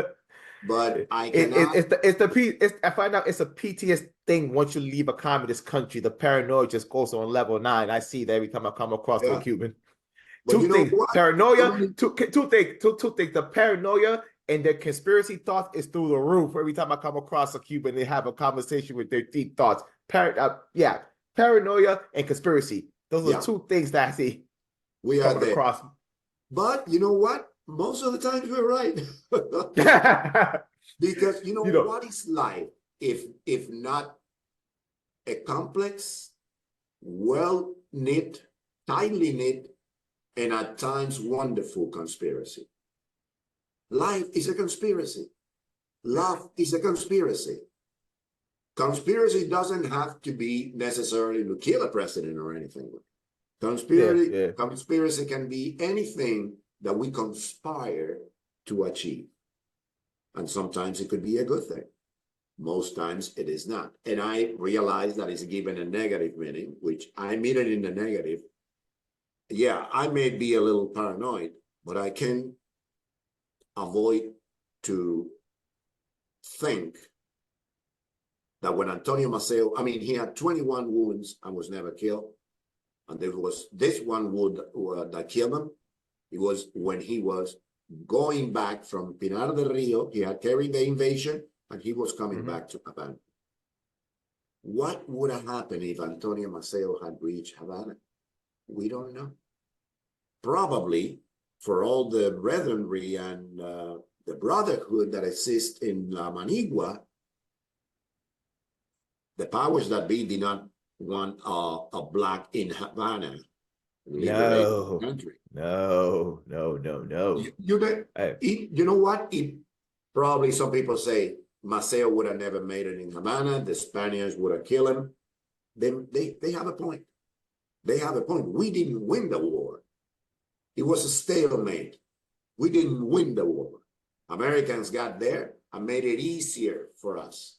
But I cannot. I find out it's a PTS thing once you leave a communist country. The paranoia just goes on level 9. I see that every time I come across a Cuban. Two things. Paranoia. Two things. The paranoia and their conspiracy thoughts is through the roof. Every time I come across a Cuban, they have a conversation with their deep thoughts. Paranoia and conspiracy. Those are two things that I see. We are there. Across. But you know what? Most of the times we're right. Because you know what is life if not a complex, well knit, tightly knit, and at times wonderful conspiracy. Life is a conspiracy. Love is a conspiracy. Conspiracy doesn't have to be necessarily to kill a president or anything. Conspiracy can be anything that we conspire to achieve. And sometimes it could be a good thing. Most times it is not. And I realize that it's given a negative meaning, which I mean it in the negative. Yeah, I may be a little paranoid, but I can avoid to think that when Antonio Maceo, I mean, he had 21 wounds and was never killed. And there was this one wound that killed him. It was when he was going back from Pinar del Rio. He had carried the invasion and he was coming back to Havana. What would have happened if Antonio Maceo had reached Havana? We don't know. Probably for all the brethrenry and the brotherhood that exists in La Manigua, the powers that be did not want a black in Havana liberating the country. No. You know what? Probably some people say Maceo would have never made it in Havana. The Spaniards would have killed him. They have a point. They have a point. We didn't win the war. It was a stalemate. We didn't win the war. Americans got there and made it easier for us.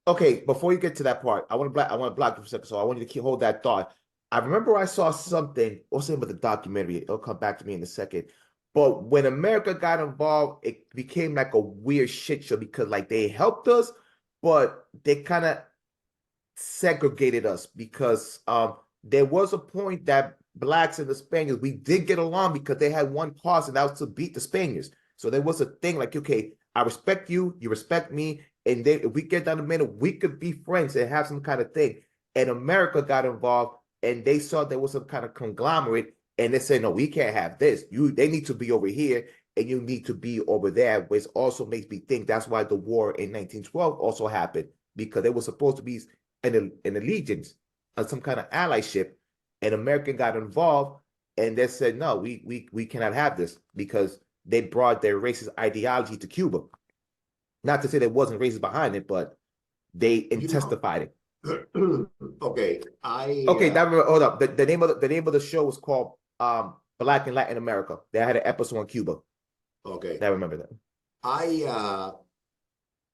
Okay, before you get to that part, I want to block you for a second, so I want you to hold that thought. I remember I saw something, or something about the documentary. It'll come back to me in a second. But when America got involved, it became like a weird shit show because like they helped us, but they kind of segregated us because there was a point that blacks and the Spaniards, we did get along because they had one cause, and that was to beat the Spaniards. So there was a thing like, okay, I respect you, you respect me, and then if we get down the middle, we could be friends and have some kind of thing. And America got involved, and they saw there was some kind of conglomerate, and they said, no, we can't have this. They need to be over here, and you need to be over there, which also makes me think that's why the war in 1912 also happened, because they were supposed to be an allegiance, some kind of allyship, and America got involved, and they said, no, we cannot have this because they brought their racist ideology to Cuba. Not to say there wasn't racism behind it, but they intensified it. Okay, hold up. The name of the show was called Black in Latin America. They had an episode on Cuba. Okay, I remember that.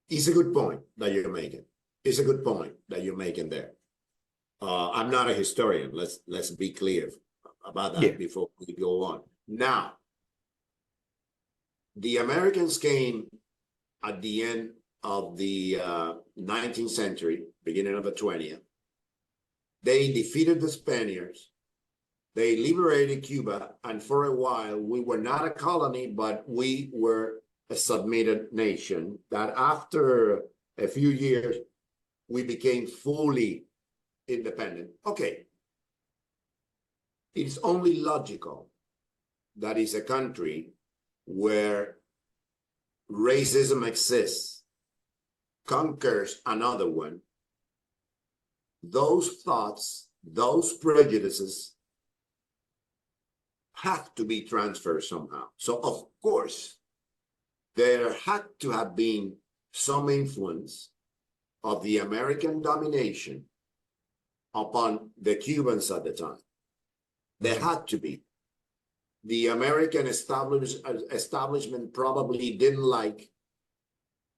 It's a good point that you're making. It's a good point that you're making there. I'm not a historian. Let's be clear about that before we go on. Now, the Americans came at the end of the 19th century, beginning of the 20th. They defeated the Spaniards. They liberated Cuba, and for a while, we were not a colony, but we were a submitted nation. That after a few years, we became fully independent. Okay. It's only logical that is a country where racism exists, conquers another one. Those thoughts, those prejudices have to be transferred somehow. So, of course, there had to have been some influence of the American domination upon the Cubans at the time. There had to be. The American establishment probably didn't like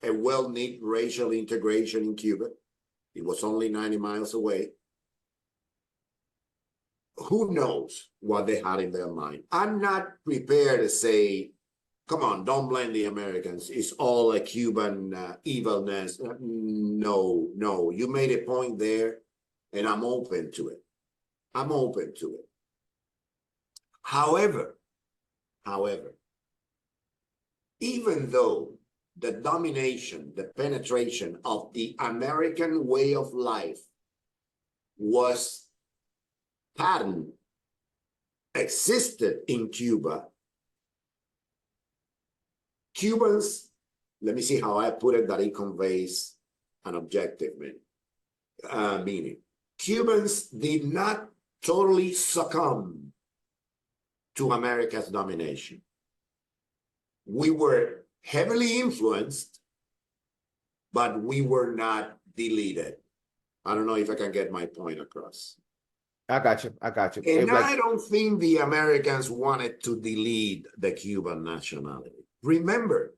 a well-knit racial integration in Cuba. It was only 90 miles away. Who knows what they had in their mind? I'm not prepared to say, come on, don't blame the Americans. It's all a Cuban evilness. No. You made a point there, and I'm open to it. I'm open to it. However, even though the domination, the penetration of the American way of life was pattern, existed in Cuba, Cubans, let me see how I put it that it conveys an objective meaning. Cubans did not totally succumb to America's domination. we were heavily influenced, but we were not deleted. I don't know if I can get my point across. I got you. I got you. And Like, I don't think the Americans wanted to delete the Cuban nationality. Remember,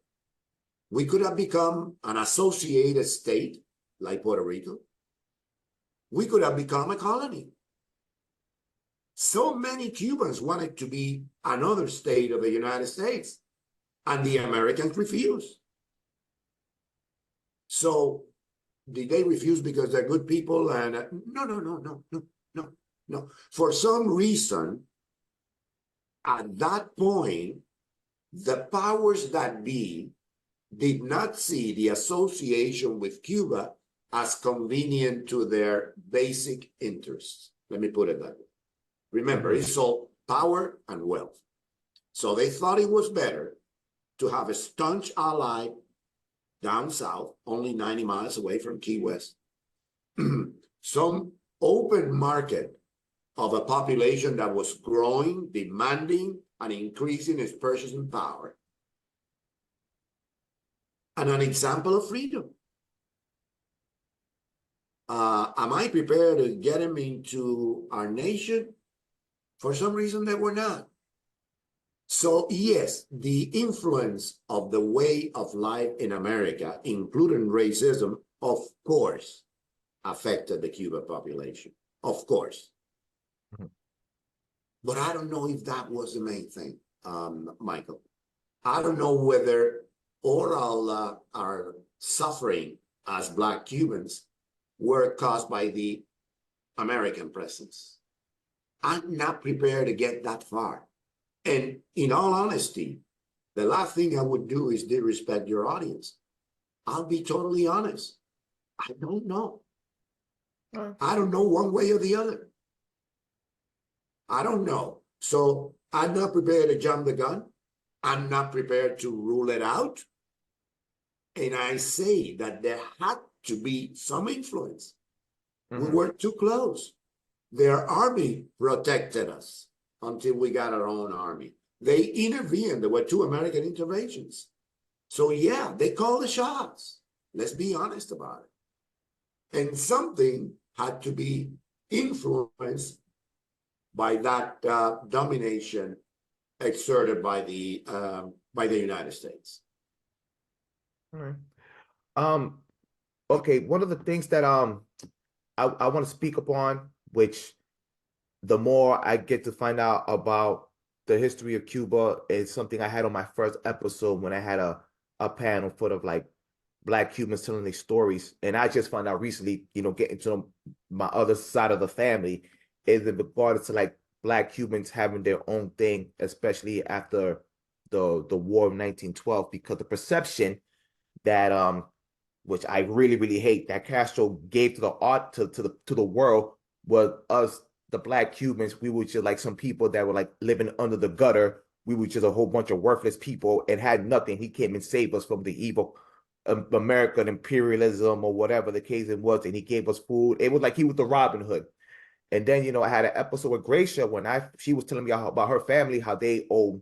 we could have become an associated state like Puerto Rico. We could have become a colony. So many Cubans wanted to be another state of the United States, and the Americans refused. So did they refuse because they're good people? And no. For some reason, at that point, the powers that be did not see the association with Cuba as convenient to their basic interests. Let me put it that way. Remember, it's all power and wealth. So they thought it was better to have a staunch ally down south, only 90 miles away from Key West, some open market of a population that was growing, demanding, and increasing its purchasing power, and an example of freedom. Am I prepared to get them into our nation? For some reason, they were not. So yes, the influence of the way of life in America, including racism, of course, affected the Cuban population, of course. But I don't know if that was the main thing, Michael. I don't know whether all our suffering as Black Cubans were caused by the American presence. I'm not prepared to get that far. And in all honesty, the last thing I would do is disrespect your audience. I'll be totally honest. I don't know. I don't know one way or the other. I don't know. So I'm not prepared to jump the gun. I'm not prepared to rule it out. And I say that there had to be some influence. We were too close. Their army protected us until we got our own army. They intervened. There were 2 American interventions. So yeah, they called the shots. Let's be honest about it. And something had to be influenced by that domination exerted by the United States. all right. Okay, one of the things that I want to speak upon, which the more I get to find out about the history of Cuba, is something I had on my first episode when I had a panel full of like Black Cubans telling their stories. And I just found out recently, getting to my other side of the family, is in regards to like Black Cubans having their own thing, especially after the War of 1912, because the perception that which I really, really hate, that Castro gave to the art to the world, was us, the Black Cubans. We were just like some people that were like living under the gutter. We were just a whole bunch of worthless people and had nothing. He came and saved us from the evil American imperialism or whatever the case it was, and he gave us food. It was like he was the Robin Hood. And then, I had an episode with Gracia when she was telling me about her family, how they own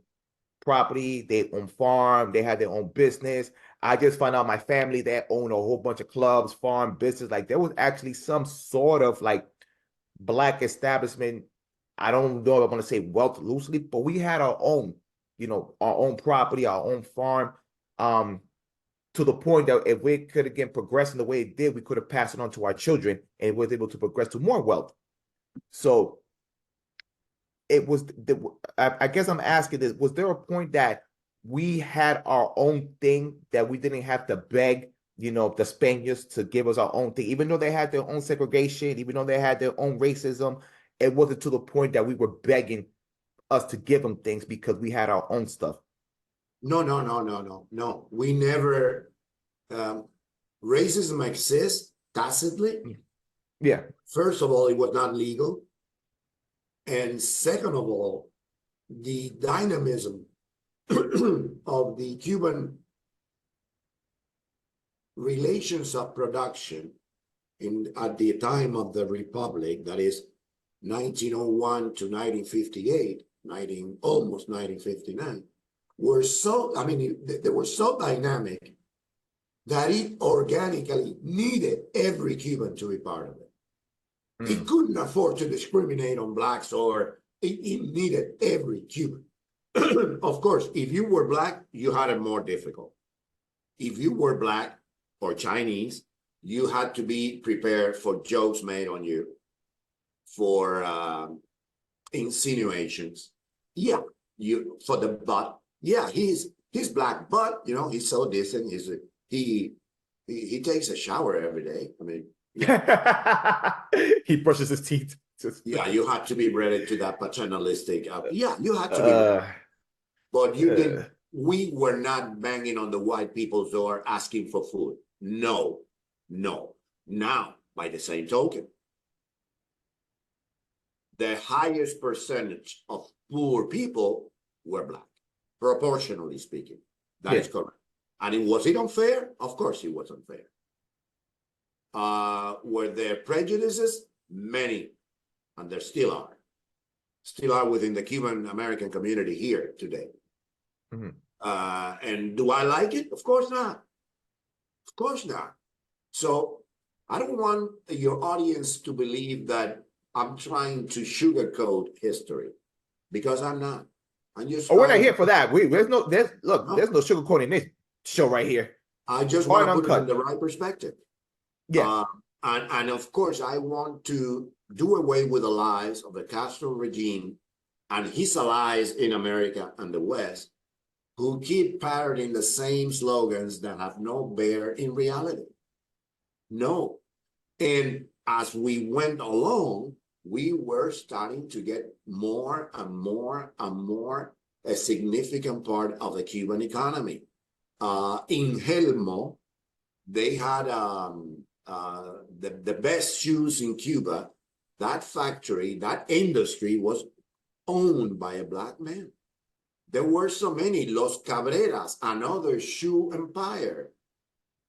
property, they own farm, they had their own business. I just found out my family that owned a whole bunch of clubs, farm, business. Like there was actually some sort of like Black establishment. I don't know if I want to say wealth loosely, but we had our own, our own property, our own farm. To the point that if we could again progress in the way it did, we could have passed it on to our children and was able to progress to more wealth. So it was, I guess I'm asking this, was there a point that we had our own thing that we didn't have to beg, the Spaniards to give us our own thing, even though they had their own segregation, even though they had their own racism? It wasn't to the point that we were begging us to give them things because we had our own stuff. No. We never, racism exists tacitly. Yeah. First of all, it was not legal. And second of all, the dynamism of the Cuban relations of production at the time of the Republic, that is 1901 to 1958, almost 1959, were so, I mean, they were so dynamic that it organically needed every Cuban to be part of it. It couldn't afford to discriminate on blacks, or it needed every Cuban. Of course, if you were black, you had it more difficult. If you were black or Chinese, you had to be prepared for jokes made on you, for insinuations. Yeah, you for the butt. Yeah, he's black, but you know he's so decent. He takes a shower every day. I mean, yeah. He brushes his teeth. Yeah, you had to be ready to that paternalistic. Yeah, you had to be ready. Uh, But you didn't. uh, We were not banging on the white people's door asking for food. No, no. Now, by the same token, the highest percentage of poor people were black, proportionally speaking. That yeah. is correct. And was it unfair? Of course it was unfair. Were there prejudices? Many, and there still are within the Cuban American community here today. Mm-hmm. And do I like it? Of course not. Of course not. So I don't want your audience to believe that I'm trying to sugarcoat history, because I'm not. I'm just Oh, we're not trying here to. for that. There's no sugarcoating this show right here. I just Raw want and to put it in uncut. the right perspective. Yeah. And of course, I want to do away with the lies of the Castro regime and his allies in America and the West, who keep parroting the same slogans that have no bear in reality. No. And as we went along, we were starting to get more and more and more a significant part of the Cuban economy. In Helmo, they had the best shoes in Cuba. That factory, that industry was owned by a black man. There were so many. Los Cabreras, another shoe empire.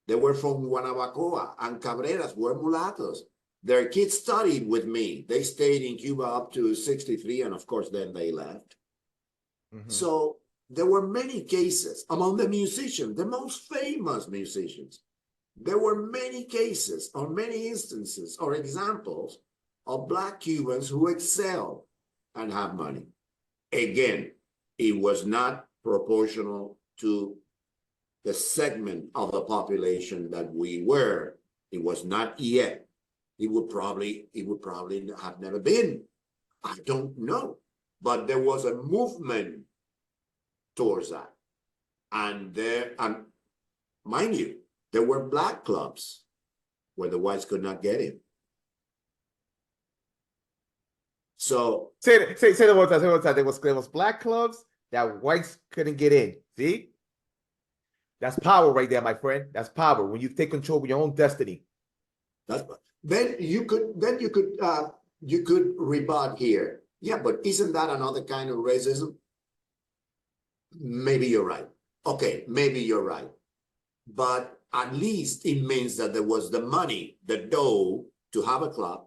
They were from Guanabacoa, and Cabreras were mulattoes. Their kids studied with me. They stayed in Cuba up to 63, and of course, then they left. Mm-hmm. So there were many cases among the musicians, the most famous musicians. There were many cases, or many instances, or examples of black Cubans who excel and have money. Again, it was not proportional to the segment of the population that we were. It was not yet. It would probably have never been. I don't know. But there was a movement towards that. And mind you, there were black clubs where the whites could not get in. So say the one time. Say one time. There was black clubs that whites couldn't get in. See, that's power right there, my friend. That's power when you take control of your own destiny. Then you could rebut here. Yeah, but isn't that another kind of racism? Maybe you're right. Okay, maybe you're right. But at least it means that there was the money, the dough to have a club.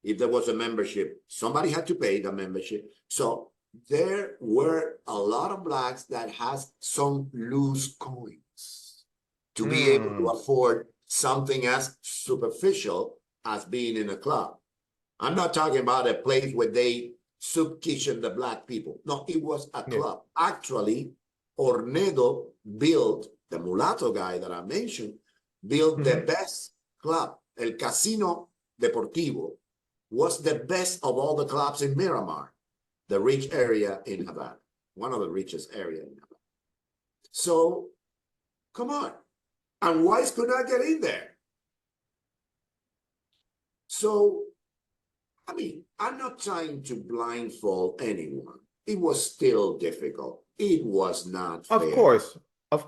If there was a membership, somebody had to pay the membership. So there were a lot of blacks that has some loose coins to be able to afford something as superficial as being in a club. I'm not talking about a place where they soup kitchen the black people. No, it was a club. Actually, Ornedo built, the mulatto guy that I mentioned, built the best club. El Casino Deportivo was the best of all the clubs in Miramar, the rich area in Havana, one of the richest areas in Havana. So, come on. And whites could not get in there. So, I mean, I'm not trying to blindfold anyone. It was still difficult. It was not fair. Of course.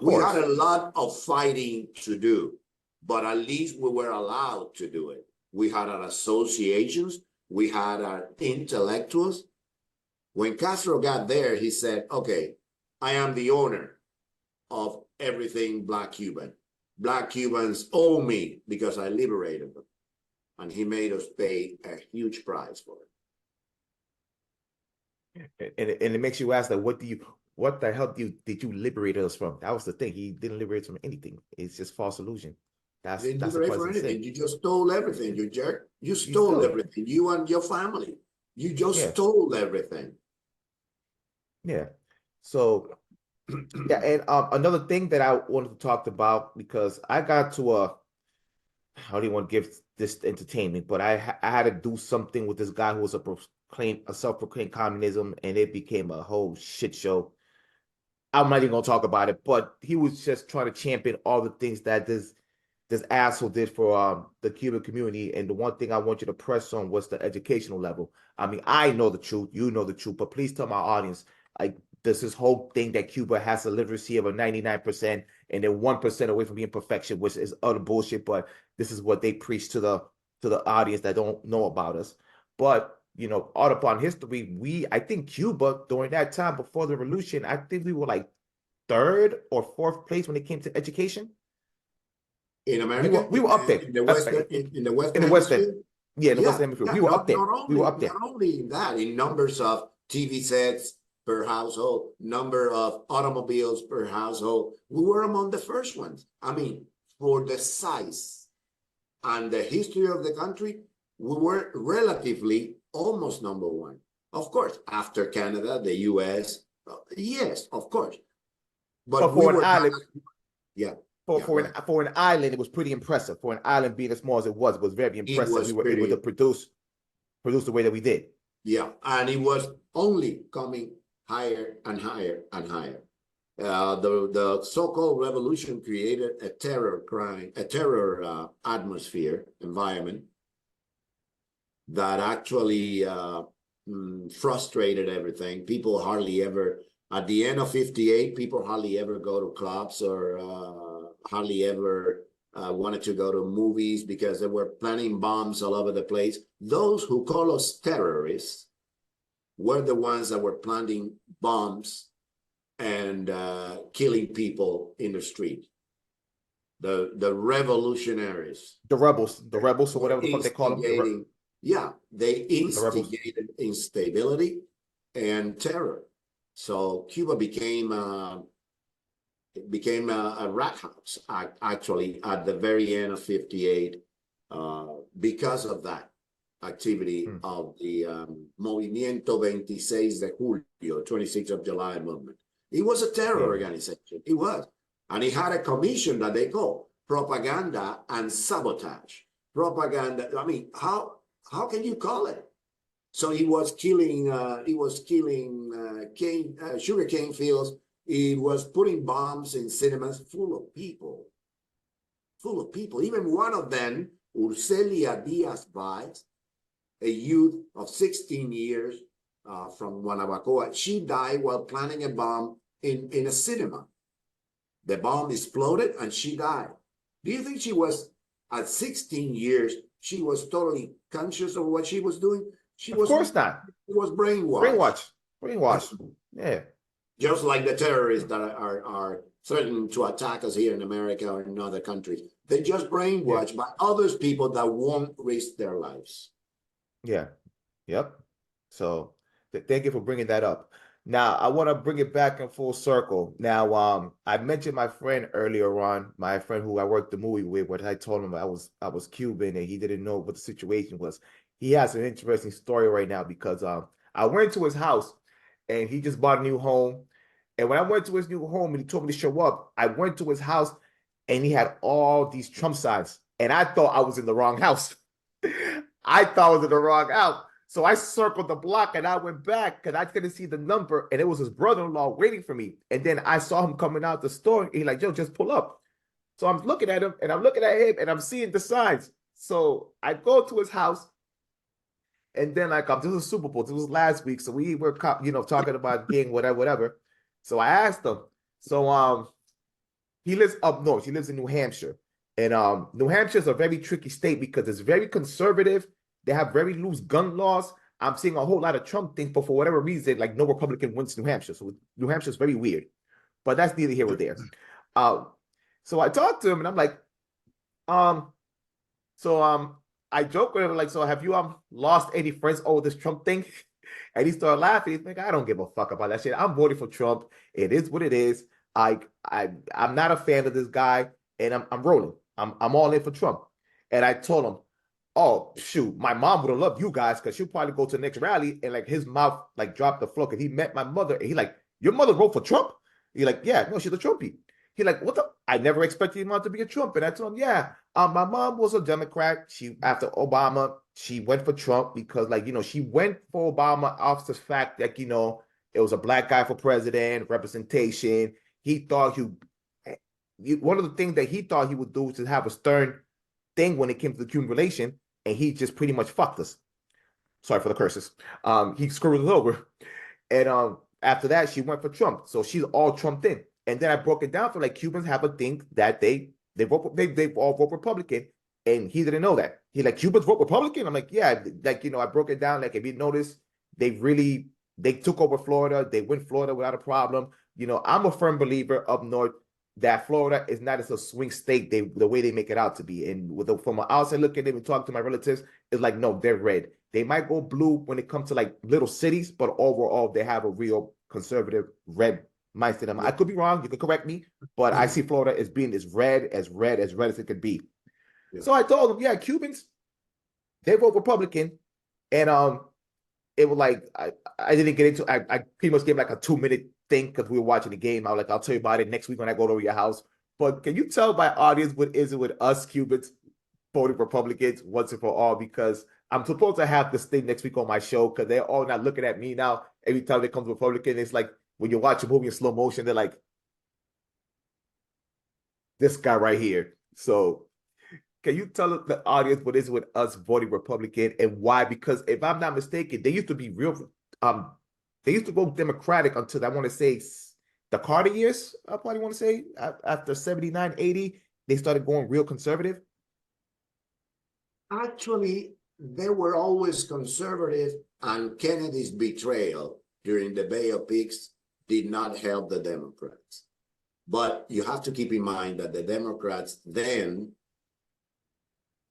We had a lot of fighting to do, but at least we were allowed to do it. We had our associations. We had our intellectuals. When Castro got there, he said, okay, I am the owner of everything Black Cuban. Black Cubans owe me because I liberated them. And he made us pay a huge price for it. And it makes you ask, like, what the hell did you liberate us from? That was the thing. He didn't liberate us from anything. It's just false illusion. You didn't That's the liberate part for that's insane. anything. You just stole everything, you jerk. You You stole still, everything. You and your family. You just yeah, stole everything. yeah. So yeah, and another thing that I wanted to talk about because I got to a how do you want to give this entertainment, but I had to do something with this guy who was a self-proclaimed communism, and it became a whole shit show. I'm not even gonna talk about it, but he was just trying to champion all the things that this asshole did for the Cuban community. And the one thing I want you to press on was the educational level. I mean, I know the truth, you know the truth, but please tell my audience, like this whole thing that Cuba has a literacy of a 99% and they're 1% away from being perfection, which is utter bullshit. But this is what they preach to the audience that don't know about us. But you know, all upon history, I think Cuba during that time before the revolution, I think we were like third or fourth place when it came to education. In We America, were we were up there in the Western, in the in Western the Western, Hemisphere. yeah, in the Yeah, Western Hemisphere. yeah. We were up there. We were up there. Not only in that, in numbers of TV sets per household, number of automobiles per household, we were among the first ones. I mean, for the size and the history of the country, we were relatively almost number one. Of course, after Canada, the US, yes, of course. But But we for an were not, island, yeah, for yeah, for go an ahead. for an island, it was pretty impressive. For an island being as small as it was very It impressive. We was were able to pretty, produce the way that we did. yeah, and it was only coming higher and higher and higher. The so-called revolution created a terror crime, a terror atmosphere environment that actually frustrated everything. People hardly ever, at the end of 58, people hardly ever go to clubs or hardly ever wanted to go to movies because they were planting bombs all over the place. Those who call us terrorists were the ones that were planting bombs and killing people in the street. The revolutionaries The rebels, or were whatever the fuck they call them, instigating, yeah, they the rebels. instigated instability and terror. So Cuba became a rat house actually at the very end of 58 because of that activity Hmm. of the Movimiento 26 de Julio, 26th of July movement. It was a terror Yeah, organization. It was. And it had a commission that they call propaganda and sabotage. Propaganda, I mean, how can you call it? So he was killing sugar cane fields. He was putting bombs in cinemas full of people, full of people. Even one of them, Urcelia Diaz Baez, a youth of 16 years from Guanabacoa, she died while planning a bomb in a cinema. The bomb exploded and she died. Do you think she was, at 16 years, she was totally conscious of what she was doing? She of course not. was brainwashed. Brainwash, brainwash. Yeah, Just like the terrorists that are threatening to attack us here in America or in other countries. They just yeah, brainwashed by others people that won't risk their lives. yeah. Yep. So thank you for bringing that up. Now I want to bring it back in full circle. Now, I mentioned my friend earlier on, my friend who I worked the movie with, when I told him I was Cuban and he didn't know what the situation was. He has an interesting story right now because I went to his house and he just bought a new home. And when I went to his new home and he told me to show up, I went to his house and he had all these Trump signs. And I thought I was in the wrong house. I thought I was in the wrong house. So I circled the block and I went back because I couldn't see the number. And it was his brother-in-law waiting for me. And then I saw him coming out the store. And he's like, yo, just pull up. So I'm looking at him and I'm looking at him and I'm seeing the signs. So I go to his house and then like this was Super Bowl. This was last week. So we were talking about getting whatever, whatever. So I asked him. So he lives up north. He lives in New Hampshire. And New Hampshire is a very tricky state because it's very conservative. They have very loose gun laws. I'm seeing a whole lot of Trump things, but for whatever reason, like no Republican wins New Hampshire. So New Hampshire is very weird. But that's neither here or there. Uh, so I talked to him and I'm like, um, so I joke with him like, so have you lost any friends over this Trump thing? And he started laughing. He's like, I don't give a fuck about that shit. I'm voting for Trump. It is what it is. I'm not a fan of this guy, and I'm rolling. I'm all in for Trump. And I told him, oh shoot, my mom would have loved you guys because she'll probably go to the next rally and like his mouth like dropped the floor because he met my mother and he like, your mother wrote for Trump? He like, yeah, no, she's a Trumpy. He like, what the? I never expected your mom to be a Trump. And I told him, yeah, my mom was a Democrat. She after Obama, she went for Trump because like she went for Obama off the fact that it was a black guy for president, representation. He thought one of the things that he thought he would do was to have a stern thing when it came to the Cuban relation, and he just pretty much fucked us. Sorry for the curses. He screwed us over. And after that, she went for Trump. So she's all Trumped in. And then I broke it down for like Cubans have a thing that they all vote Republican. And he didn't know that. He like, Cubans vote Republican? I'm like, yeah, like I broke it down. Like if you notice, they took over Florida. They win Florida without a problem. I'm a firm believer up north that Florida is not as a swing state the way they make it out to be. And from an outside look at them and talk to my relatives, it's like, no, they're red. They might go blue when it comes to like little cities, but overall they have a real conservative red mindset. I could be wrong. You could correct me, but I see Florida as being as red as it could be. Yeah. So I told them, yeah, Cubans, they vote Republican, and it was like I didn't get into. I pretty much gave like a 2-minute thing because we were watching the game. I was like, I'll tell you about it next week when I go to your house. But can you tell my audience what is it with us Cubans voting Republicans once and for all? Because I'm supposed to have this thing next week on my show because they're all not looking at me now. Every time they come to Republican, it's like when you watch a movie in slow motion, they're like, this guy right here. So can you tell the audience what is with us voting Republican and why? Because if I'm not mistaken, they used to be they used to vote Democratic until I want to say the Carter years. I probably want to say after 79, 80, they started going real conservative. Actually, they were always conservative, and Kennedy's betrayal during the Bay of Pigs did not help the Democrats. But you have to keep in mind that the Democrats then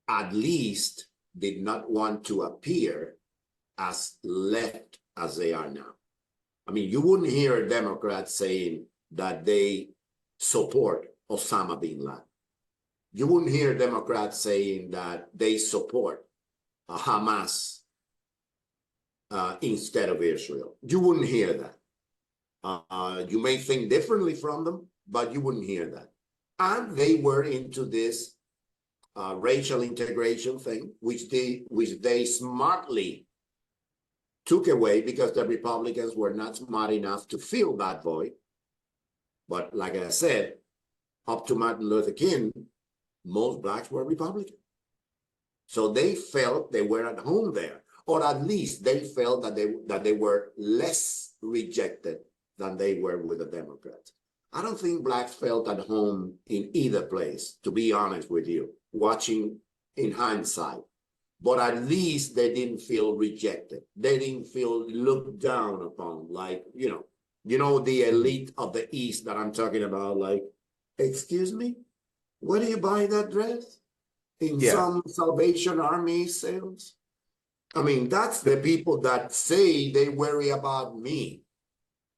at least did not want to appear as left as they are now. I mean, you wouldn't hear Democrats saying that they support Osama bin Laden. You wouldn't hear Democrats saying that they support Hamas instead of Israel. You wouldn't hear that. You may think differently from them, but you wouldn't hear that. And they were into this racial integration thing, which they smartly took away because the Republicans were not smart enough to fill that void. But like I said, up to Martin Luther King, most blacks were Republican. So they felt they were at home there, or at least they felt that they were less rejected than they were with the Democrats. I don't think blacks felt at home in either place, to be honest with you, watching in hindsight. But at least they didn't feel rejected. They didn't feel looked down upon, like, the elite of the East that I'm talking about, like, excuse me, where do you buy that dress? In some Salvation Army sales? I mean, that's the people that say they worry about me.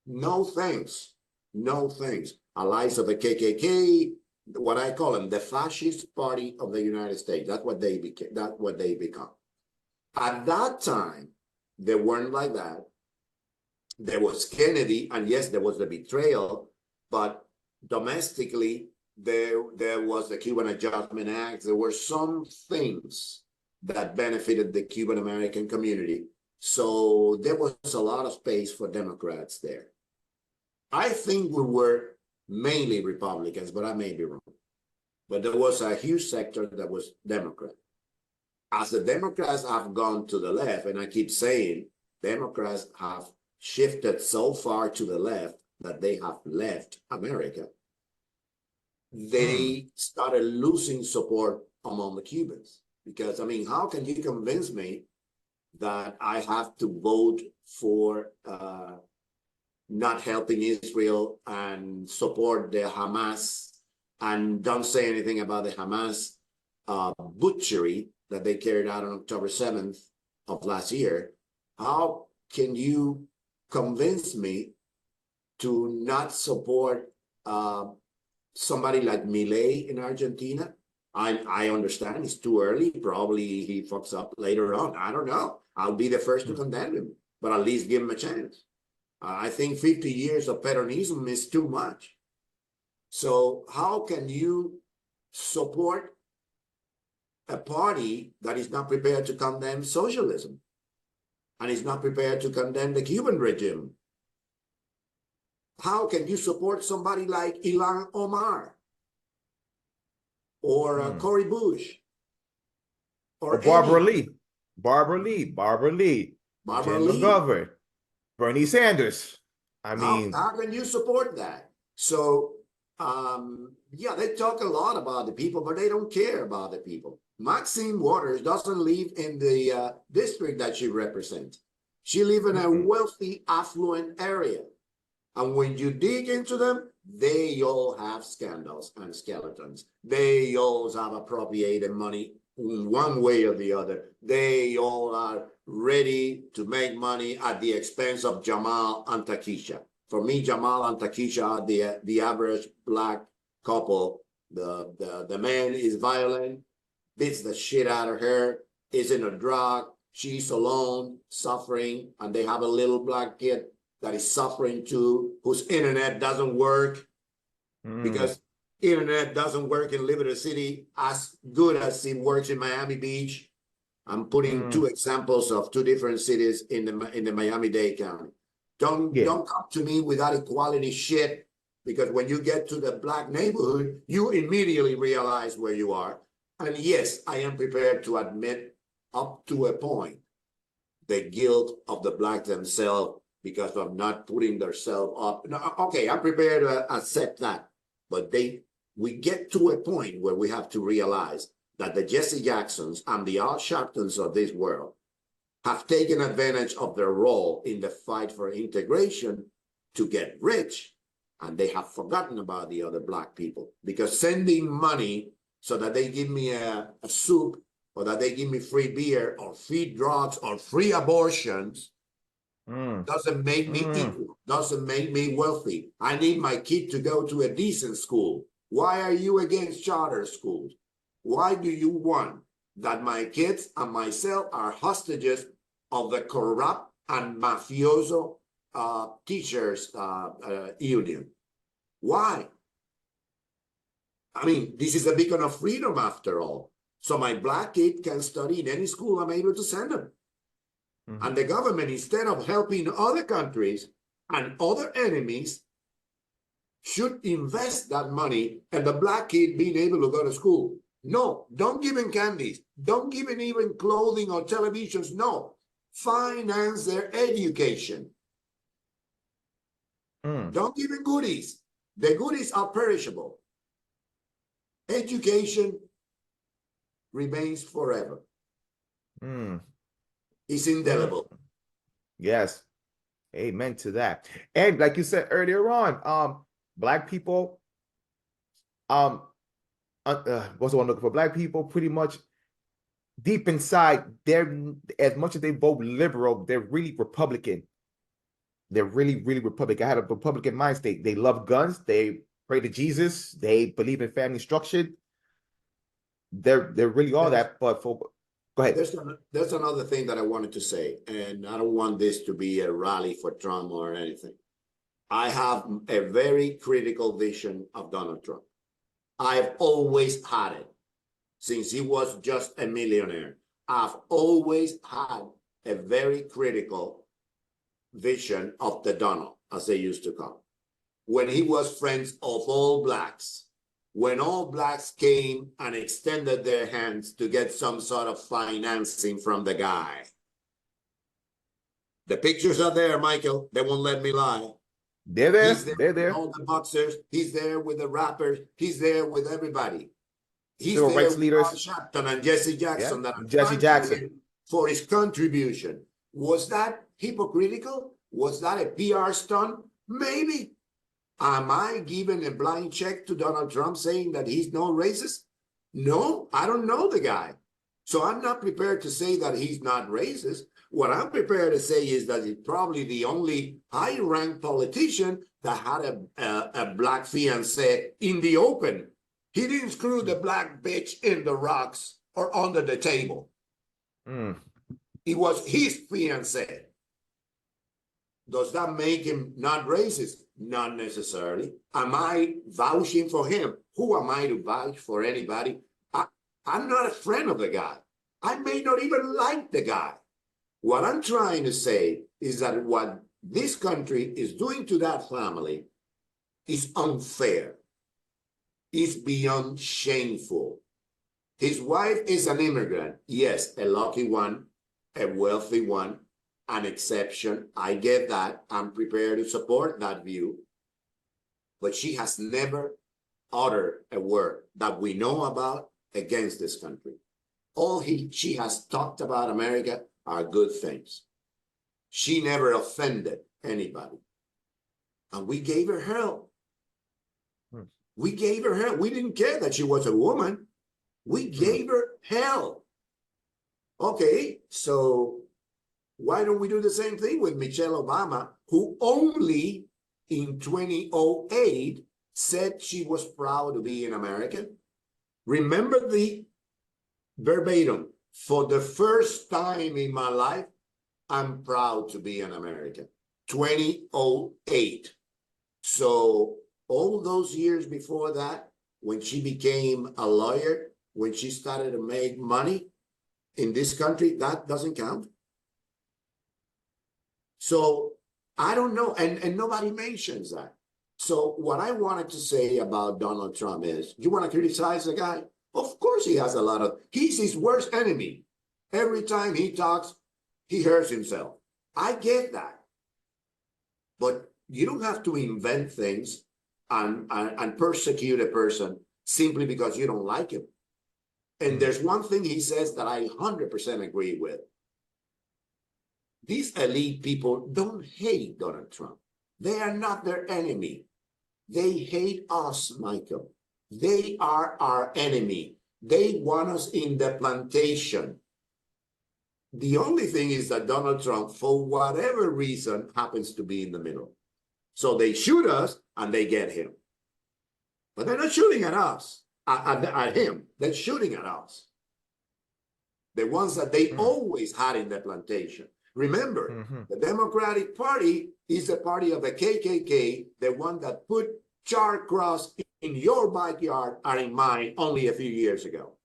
No thanks. No thanks. Allies of the KKK, what I call them, the fascist party of the United States. That's what they became. That's what they become. At that time, they weren't like that. There was Kennedy, and yes, there was the betrayal, but domestically, there was the Cuban Adjustment Act. There were some things that benefited the Cuban American community. So there was a lot of space for Democrats there. I think we were mainly Republicans, but I may be wrong. But there was a huge sector that was Democrat. As the Democrats have gone to the left, and I keep saying, Democrats have shifted so far to the left that they have left America. They started losing support among the Cubans. Because, I mean, how can you convince me that I have to vote for not helping Israel and support the Hamas and don't say anything about the Hamas butchery that they carried out on October 7th of last year? How can you convince me to not support somebody like Milei in Argentina? I understand it's too early. Probably he fucks up later on. I don't know. I'll be the first to condemn him, but at least give him a chance. I think 50 years of Peronism is too much. So how can you support a party that is not prepared to condemn socialism and is not prepared to condemn the Cuban regime? How can you support somebody like Ilhan Omar or Cory Bush Or or Barbara any Lee, Barbara Lee, Barbara Jen Lee? McGovern, Bernie Sanders. I mean, How can you support that? So yeah, they talk a lot about the people, but they don't care about the people. Maxine Waters doesn't live in the district that she represents. She lives in a wealthy, affluent area. And when you dig into them, they all have scandals and skeletons. They all have appropriated money in one way or the other. They all are ready to make money at the expense of Jamal and Takisha. For me, Jamal and Takisha are the average black couple. The man is violent, beats the shit out of her, is in a drug, she's alone, suffering, and they have a little black kid that is suffering too, whose internet doesn't work because internet doesn't work in Liberty City as good as it works in Miami Beach. I'm putting two examples of two different cities in the Miami-Dade County. Don't come to me with that equality shit, because when you get to the black neighborhood, you immediately realize where you are. And yes, I am prepared to admit up to a point the guilt of the black themselves because of not putting themselves up. No, okay, I'm prepared to accept that. But we get to a point where we have to realize that the Jesse Jacksons and the Al Sharptons of this world have taken advantage of their role in the fight for integration to get rich, and they have forgotten about the other black people, because sending money so that they give me a soup, or that they give me free beer or free drugs or free abortions doesn't make me equal, doesn't make me wealthy. I need my kid to go to a decent school. Why are you against charter schools? Why do you want that my kids and myself are hostages of the corrupt and mafioso teachers union? Why? I mean, this is a beacon of freedom after all. So my black kid can study in any school I'm able to send them. And the government, instead of helping other countries and other enemies, should invest that money in the black kid being able to go to school. No, don't give him candies. Don't give him even clothing or televisions. No, finance their education. Don't give him goodies. The goodies are perishable. Education remains forever. It's indelible. Yes. Amen to that. And like you said earlier on, black people, what's the one looking for? Black people pretty much deep inside, they're, as much as they vote liberal, they're really Republican. They're really, really Republican. I had a Republican mind state. They love guns. They pray to Jesus. They believe in family structure. They're really all that. But go ahead. There's another thing that I wanted to say, and I don't want this to be a rally for Trump or anything. I have a very critical vision of Donald Trump. I've always had it since he was just a millionaire. I've always had a very critical vision of the Donald, as they used to call it, when he was friends of all blacks. When all blacks came and extended their hands to get some sort of financing from the guy. The pictures are there, Michael. They won't let me lie. They're there. He's there They're with there. all the boxers. He's there with the rappers. He's there with everybody. He's Civil there rights with leaders. Al Sharpton and Jesse Jackson that are Jesse thanking Jackson him for his contribution. Was that hypocritical? Was that a PR stunt? Maybe. Am I giving a blind check to Donald Trump saying that he's no racist? No, I don't know the guy. So I'm not prepared to say that he's not racist. what I'm prepared to say is that he's probably the only high-ranked politician that had a black fiancé in the open. He didn't screw the black bitch in the rocks or under the table. Mm. It was his fiancé. Does that make him not racist? Not necessarily. Am I vouching for him? Who am I to vouch for anybody? I'm not a friend of the guy. I may not even like the guy. What I'm trying to say is that what this country is doing to that family is unfair. It's beyond shameful. His wife is an immigrant. Yes, a lucky one, a wealthy one, an exception. I get that. I'm prepared to support that view. But she has never uttered a word that we know about against this country. All she has talked about America are good things. She never offended anybody. And we gave her hell. We gave her hell. We didn't care that she was a woman. We gave her hell. Okay, so why don't we do the same thing with Michelle Obama, who only in 2008 said she was proud to be an American? Remember the verbatim, for the first time in my life, I'm proud to be an American. 2008. So all those years before that, when she became a lawyer, when she started to make money in this country, that doesn't count. So I don't know, and nobody mentions that. So what I wanted to say about Donald Trump is, you want to criticize the guy? Of course he has a lot of, he's his worst enemy. Every time he talks, he hurts himself. I get that. But you don't have to invent things and persecute a person simply because you don't like him. And there's one thing he says that I 100% agree with. These elite people don't hate Donald Trump. They are not their enemy. They hate us, Michael. They are our enemy. They want us in the plantation. The only thing is that Donald Trump, for whatever reason, happens to be in the middle. So they shoot us and they get him. But they're not shooting at us, at him. They're shooting at us. The ones that they always had in the plantation. Remember, the Democratic Party is the party of the KKK, the one that put charred cross in your backyard and in mine only a few years ago.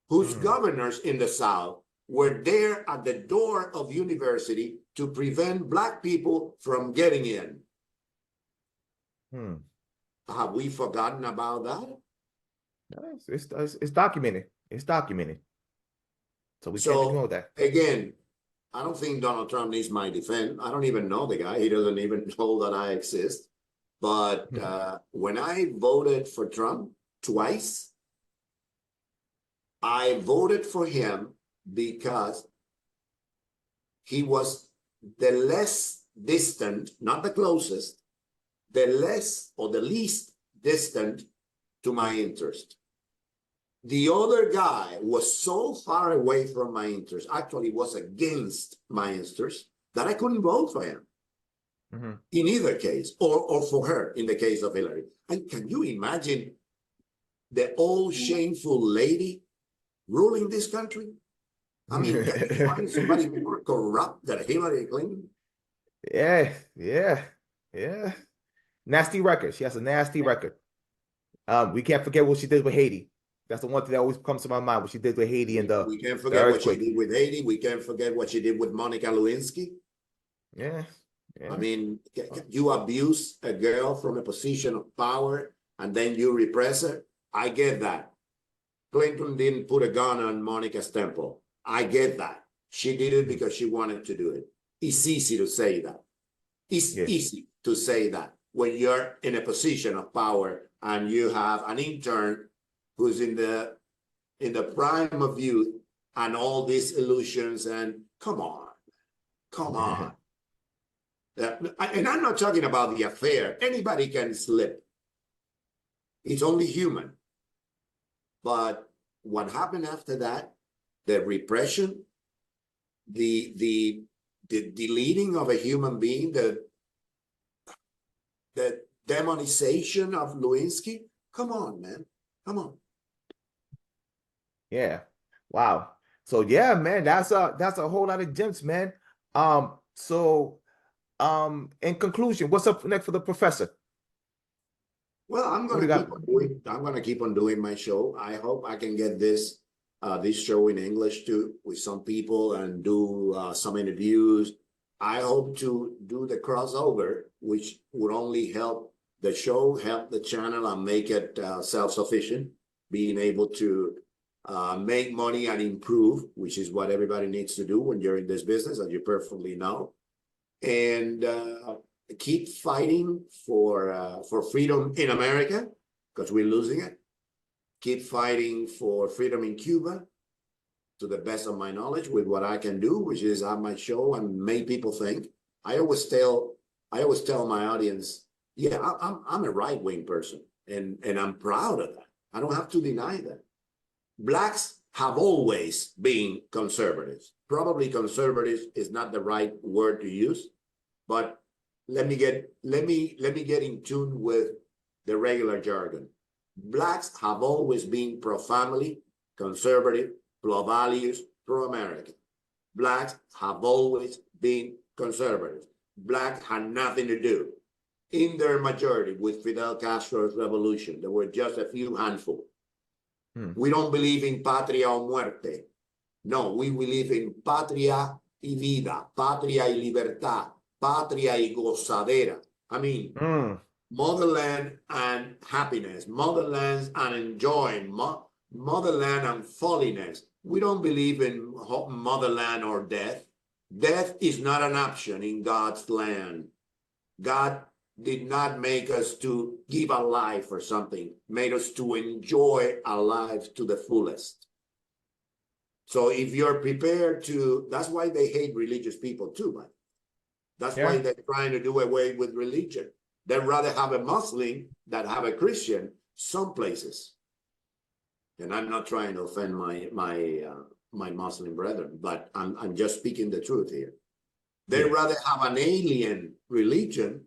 Whose governors in the South were there at the door of university to prevent Black people from getting in. Have we forgotten about that? No, it's documented. It's documented. So we can't ignore that. Again, I don't think Donald Trump needs my defense. I don't even know the guy. He doesn't even know that I exist. But when I voted for Trump twice, I voted for him because he was the less distant, not the closest, the less or the least distant to my interest. The other guy was so far away from my interest, actually was against my interest, that I couldn't vote for him in either case, or for her in the case of Hillary. And can you imagine the old shameful lady ruling this country? I mean, can you find somebody more corrupt than Hillary Clinton? Yeah. Nasty record. She has a nasty record. We can't forget what she did with Haiti. That's the one thing that always comes to my mind, what she did with Haiti and we can't forget what she did with Haiti. We can't forget what she did with Monica Lewinsky. Yeah. I mean, you abuse a girl from a position of power and then you repress her. I get that. Clinton didn't put a gun on Monica's temple. I get that. She did it because she wanted to do it. It's easy to say that. It's easy to say that when you're in a position of power and you have an intern who's in the prime of youth and all these illusions, and come on. And I'm not talking about the affair. Anybody can slip. It's only human. But what happened after that, the repression, the deleting of a human being, the demonization of Lewinsky. Come on, man. Come on. Yeah. Wow. So yeah, man, that's a whole lot of gems, man. In conclusion, what's up next for the professor? Well, What do you got? I'm gonna keep on doing my show. I hope I can get this show in English too with some people and do some interviews. I hope to do the crossover, which would only help the show, help the channel, and make it self-sufficient, being able to make money and improve, which is what everybody needs to do when you're in this business, as you perfectly know. And keep fighting for freedom in America, because we're losing it. Keep fighting for freedom in Cuba, to the best of my knowledge, with what I can do, which is have my show and make people think. I always tell my audience, yeah, I'm a right-wing person, and I'm proud of that. I don't have to deny that. Blacks have always been conservatives. Probably conservatives is not the right word to use, but let me get in tune with the regular jargon. Blacks have always been pro-family, conservative, pro-values, pro-American. Blacks have always been conservative. Blacks had nothing to do, in their majority, with Fidel Castro's revolution. There were just a few handful. We don't believe in patria o muerte. No, we believe in patria y vida, patria y libertad, patria y gozadera. I mean, motherland and happiness, motherland and enjoying, motherland and folliness. We don't believe in motherland or death. Death is not an option in God's land. God did not make us to give a life for something, made us to enjoy our lives to the fullest. So if you're prepared to, that's why they hate religious people too, man. That's why they're trying to do away with religion. They'd rather have a Muslim than have a Christian some places. And I'm not trying to offend my Muslim brethren, but I'm just speaking the truth here. They'd rather have an alien religion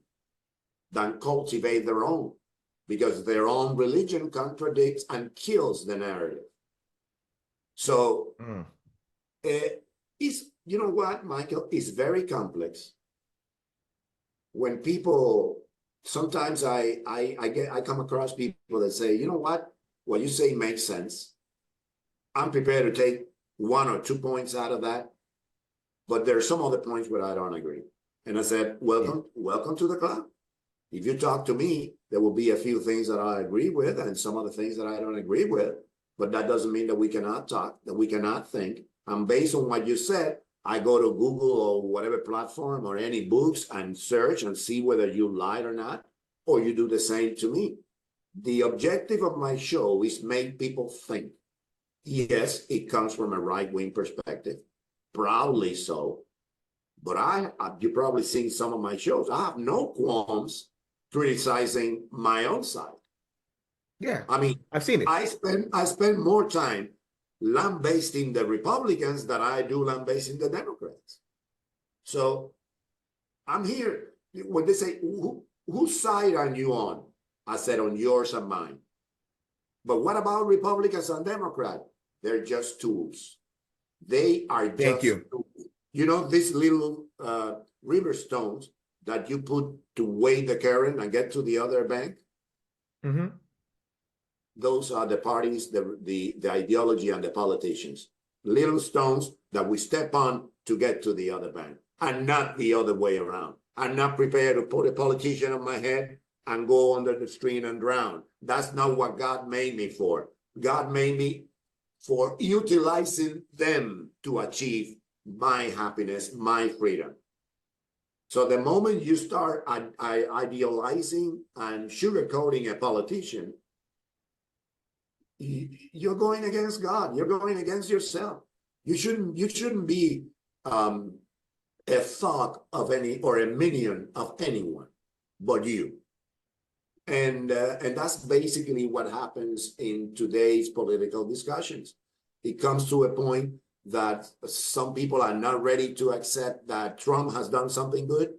than cultivate their own, because their own religion contradicts and kills the narrative. So it's, you know what, Michael, it's very complex. When people, sometimes I come across people that say, you know what you say makes sense. I'm prepared to take 1 or 2 points out of that, but there are some other points where I don't agree. And I said, welcome to the club. If you talk to me, there will be a few things that I agree with and some other things that I don't agree with, but that doesn't mean that we cannot talk, that we cannot think. And based on what you said, I go to Google or whatever platform or any books and search and see whether you lied or not, or you do the same to me. The objective of my show is make people think. Yes, it comes from a right-wing perspective, proudly so. But you've probably seen some of my shows. I have no qualms criticizing my own side. Yeah, I mean, I've seen it. I spend more time lambasting the Republicans than I do lambasting the Democrats. So I'm here. When they say, whose side are you on? I said, on yours and mine. But what about Republicans and Democrats? They're just tools. They are just tools. You know, these little river stones that you put to weigh the current and get to the other bank? Those are the parties, the ideology, and the politicians. Little stones that we step on to get to the other bank, and not the other way around. I'm not prepared to put a politician on my head and go under the stream and drown. That's not what God made me for. God made me for utilizing them to achieve my happiness, my freedom. So the moment you start idealizing and sugarcoating a politician, you're going against God. You're going against yourself. You shouldn't be a thought of any or a minion of anyone but you. And that's basically what happens in today's political discussions. It comes to a point that some people are not ready to accept that Trump has done something good,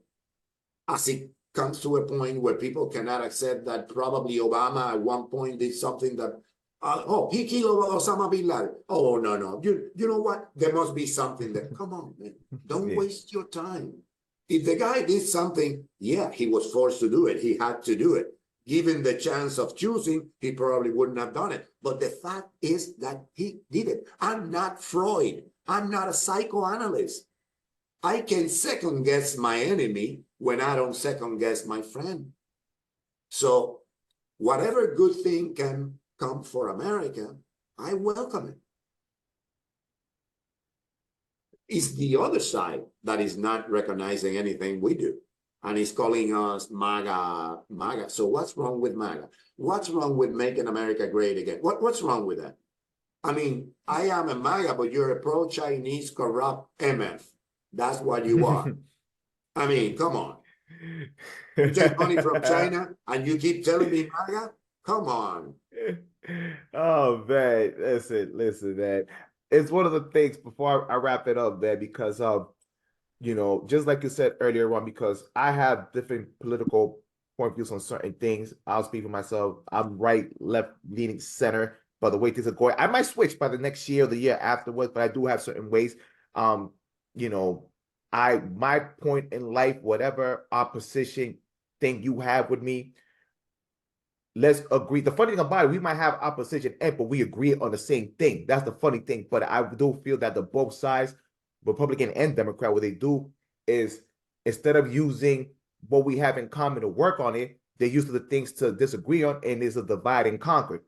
as it comes to a point where people cannot accept that probably Obama at one point did something that, oh, he killed Osama bin Laden. Oh, no, no. You know what? There must be something that, come on, man. Don't waste your time. If the guy did something, yeah, he was forced to do it. He had to do it. Given the chance of choosing, he probably wouldn't have done it. But the fact is that he did it. I'm not Freud. I'm not a psychoanalyst. I can second guess my enemy when I don't second guess my friend. So whatever good thing can come for America, I welcome it. It's the other side that is not recognizing anything we do and is calling us MAGA, MAGA. So what's wrong with MAGA? What's wrong with making America great again? What's wrong with that? I mean, I am a MAGA, but you're a pro-Chinese corrupt MF. That's what you are. I mean, come on. You take money from China and you keep telling me MAGA? Come on. Oh man, listen, man. It's one of the things before I wrap it up, man, because you know, just like you said earlier on, because I have different political point of views on certain things. I'll speak for myself. I'm right, left, leaning, center. By the way things are going, I might switch by the next year or the year afterwards, but I do have certain ways. You know, my point in life, whatever opposition thing you have with me, let's agree. The funny thing about it, we might have opposition, but we agree on the same thing. That's the funny thing. But I do feel that the both sides, Republican and Democrat, what they do is instead of using what we have in common to work on it, they use the things to disagree on, and it's a divide and conquer.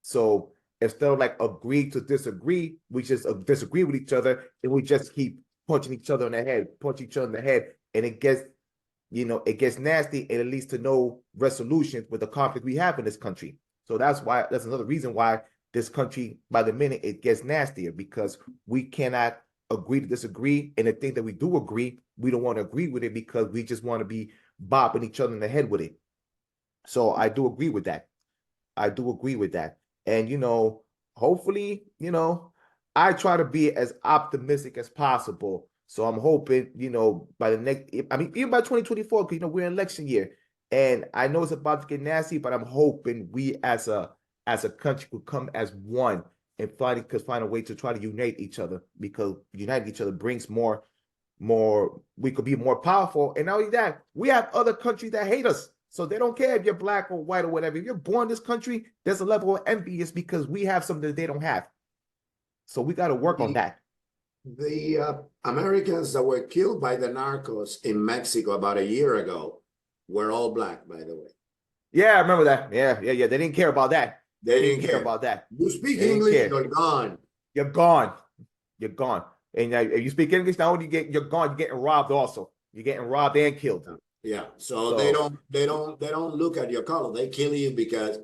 So instead of like agree to disagree, we just disagree with each other, and we just keep punching each other in the head, punch each other in the head, and it gets, you know, it gets nasty, and it leads to no resolution with the conflict we have in this country. So that's another reason why this country, by the minute, it gets nastier, because we cannot agree to disagree, and the thing that we do agree, we don't want to agree with it because we just want to be bopping each other in the head with it. So I do agree with that. I do agree with that. And, you know, hopefully, you know, I try to be as optimistic as possible. So I'm hoping, you know, by the next, I mean, even by 2024, because, you know, we're in election year, and I know it's about to get nasty, but I'm hoping we as a country could come as one and find a way to try to unite each other, because uniting each other brings more, we could be more powerful. And not only that, we have other countries that hate us. So they don't care if you're black or white or whatever. If you're born in this country, there's a level of envy. It's because we have something that they don't have. So we got to work on that. The Americans that were killed by the narcos in Mexico about a year ago were all black, by the way. Yeah, I remember that. Yeah. They didn't care about that. They didn't care about that. You speak English, you're gone. You're gone. You're gone. And if you speak English, not only you're gone, you're getting robbed also. You're getting robbed and killed. Yeah. So they don't look at your color. They kill you because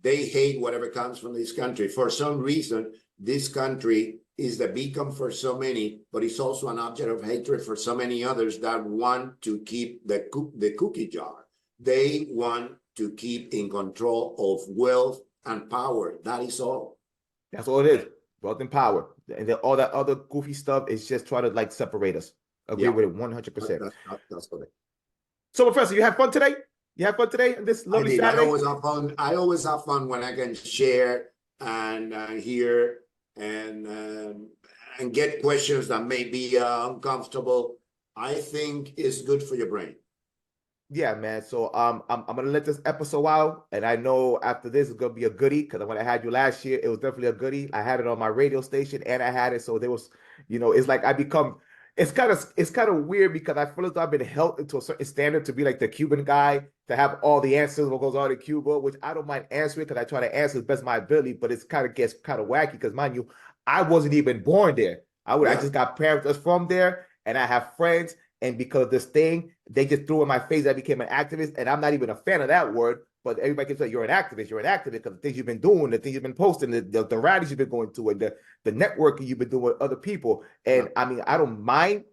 they hate whatever comes from this country. For some reason, this country is the beacon for so many, but it's also an object of hatred for so many others that want to keep the cookie jar. They want to keep in control of wealth and power. That is all. That's all it is. Wealth and power. And then all that other goofy stuff is just try to like separate us. Agree with it 100%. That's correct. So, Professor, you had fun today? You had fun today on this lovely Saturday? I always have fun when I can share and hear and get questions that may be uncomfortable. I think it's good for your brain. Yeah, man. So I'm gonna let this episode out, and I know after this it's gonna be a goodie, because when I had you last year, it was definitely a goodie. I had it on my radio station, and I had it, so there was, you know, it's like it's kind of weird, because I feel as though I've been held into a certain standard to be like the Cuban guy, to have all the answers what goes on in Cuba, which I don't mind answering because I try to answer as best of my ability, but it's kind of gets kind of wacky because, mind you, I wasn't even born there. I just got parents that's from there, and I have friends. And because of this thing, they just threw in my face that I became an activist. And I'm not even a fan of that word, but everybody can say you're an activist because the things you've been doing, the things you've been posting, the rallies you've been going to, and the networking you've been doing with other people. And I mean, I don't mind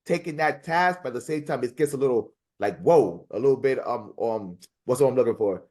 taking that task, but at the same time, it gets a little like, whoa, a little bit, what's what I'm looking for?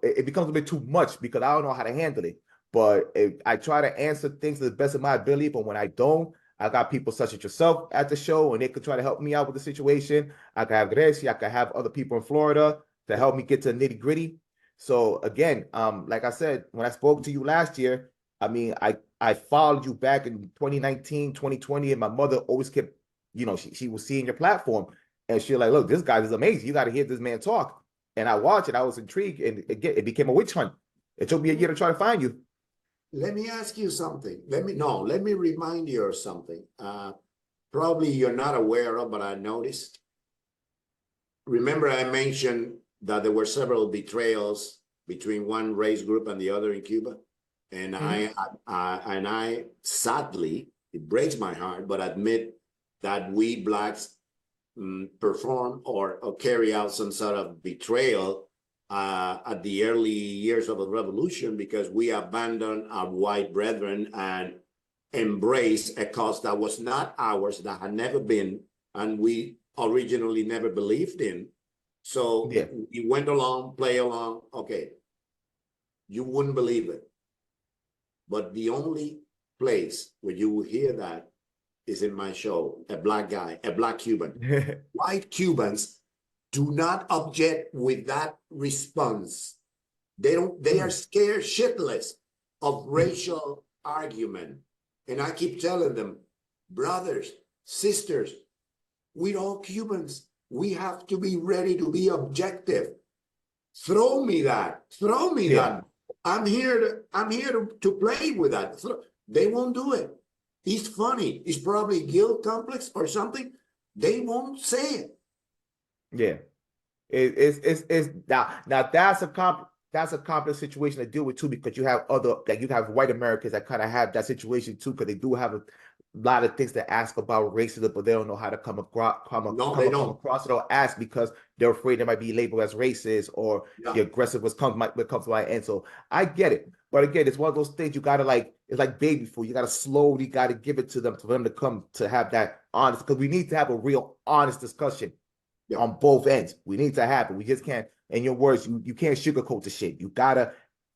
It becomes a bit too much because I don't know how to handle it. but I try to answer things to the best of my ability. But when I don't, I got people such as yourself at the show, and they could try to help me out with the situation. I could have Gracie, I could have other people in Florida to help me get to the nitty gritty. So again, like I said, when I spoke to you last year, I mean, I followed you back in 2019, 2020, and my mother always kept, she was seeing your platform, and she was like, look, this guy is amazing. You got to hear this man talk. And I watched it. I was intrigued, and it became a witch hunt. It took me a year to try to find you. Let me ask you something. Let me remind you of something. Probably you're not aware of, but I noticed. Remember, I mentioned that there were several betrayals between one race group and the other in Cuba, and I sadly, it breaks my heart, but admit that we blacks perform or carry out some sort of betrayal at the early years of the revolution, because we abandoned our white brethren and embraced a cause that was not ours, that had never been, and we originally never believed in. So Yeah. we went along, play along. Okay, you wouldn't believe it, but the only place where you will hear that is in my show. A black guy, a black Cuban. White Cubans do not object with that response. They are scared shitless of racial argument. And I keep telling them, brothers, sisters, we're all Cubans. We have to be ready to be objective. Throw me that. Throw me that. I'm here to play with that. They won't do it. It's funny. It's probably guilt complex or something. They won't say it. Yeah. It's now that's a complex situation to deal with too, because you have white Americans that kind of have that situation too, because they do have a lot of things to ask about racism, but they don't know how to come across it or ask, because they're afraid they might be labeled as racist or the aggressive what comes to my end. So I get it. But again, it's one of those things you gotta it's like baby food. You gotta slowly gotta give it to them for them to come to have that honest, because we need to have a real honest discussion on both ends. We need to have it. We just can't, in your words, you can't sugarcoat the shit. You gotta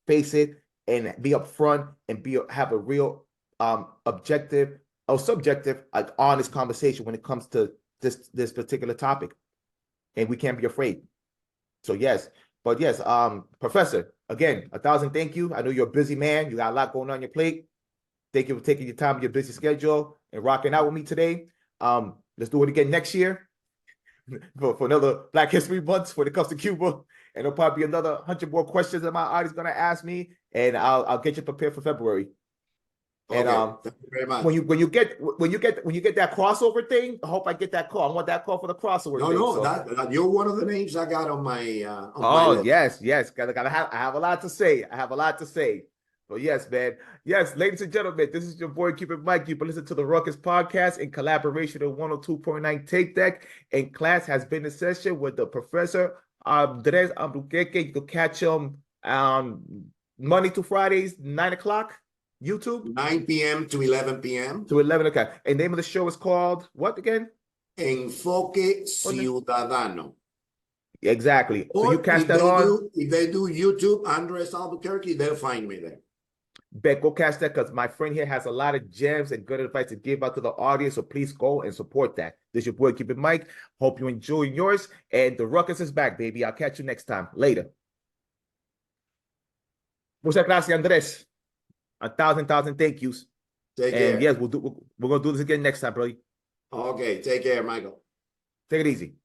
face it and be upfront and have a real objective or subjective, honest conversation when it comes to this particular topic. And we can't be afraid. So yes, but yes, Professor, again, 1,000 thank you. I know you're a busy man. You got a lot going on your plate. Thank you for taking your time with your busy schedule and rocking out with me today. Let's do it again next year for another Black History Month when it comes to Cuba. And there'll probably be another 100 more questions that my audience is gonna ask me, and I'll get you prepared for February. And thank you very much. when you get that crossover thing, I hope I get that call. I want that call for the crossover thing. No, you're one of the names I got on my my list. yes. I have a lot to say. But yes, man. Yes, ladies and gentlemen, this is your boy Cuban Mike. You've been listening to the Ruckus podcast in collaboration with 102.9 Take Deck. And class has been in session with the Professor Andres Alburquerque. You can catch him Monday to Fridays, 9 o'clock, YouTube. 9 p.m. to 11 p.m. To 11 o'clock. And the name of the show is called what again? Enfoque Ciudadano. Exactly. Or so you catch that on. If they do YouTube, Andres Alburquerque, they'll find me there. Bet, go catch that, because my friend here has a lot of gems and good advice to give out to the audience. So please go and support that. This is your boy, Keep It Mike. Hope you enjoy yours. And the Ruckus is back, baby. I'll catch you next time. Later. Muchas gracias, Andres. 1,000 thank yous. Take care. And yes, we're gonna do this again next time, bro. Okay, take care, Michael. Take it easy.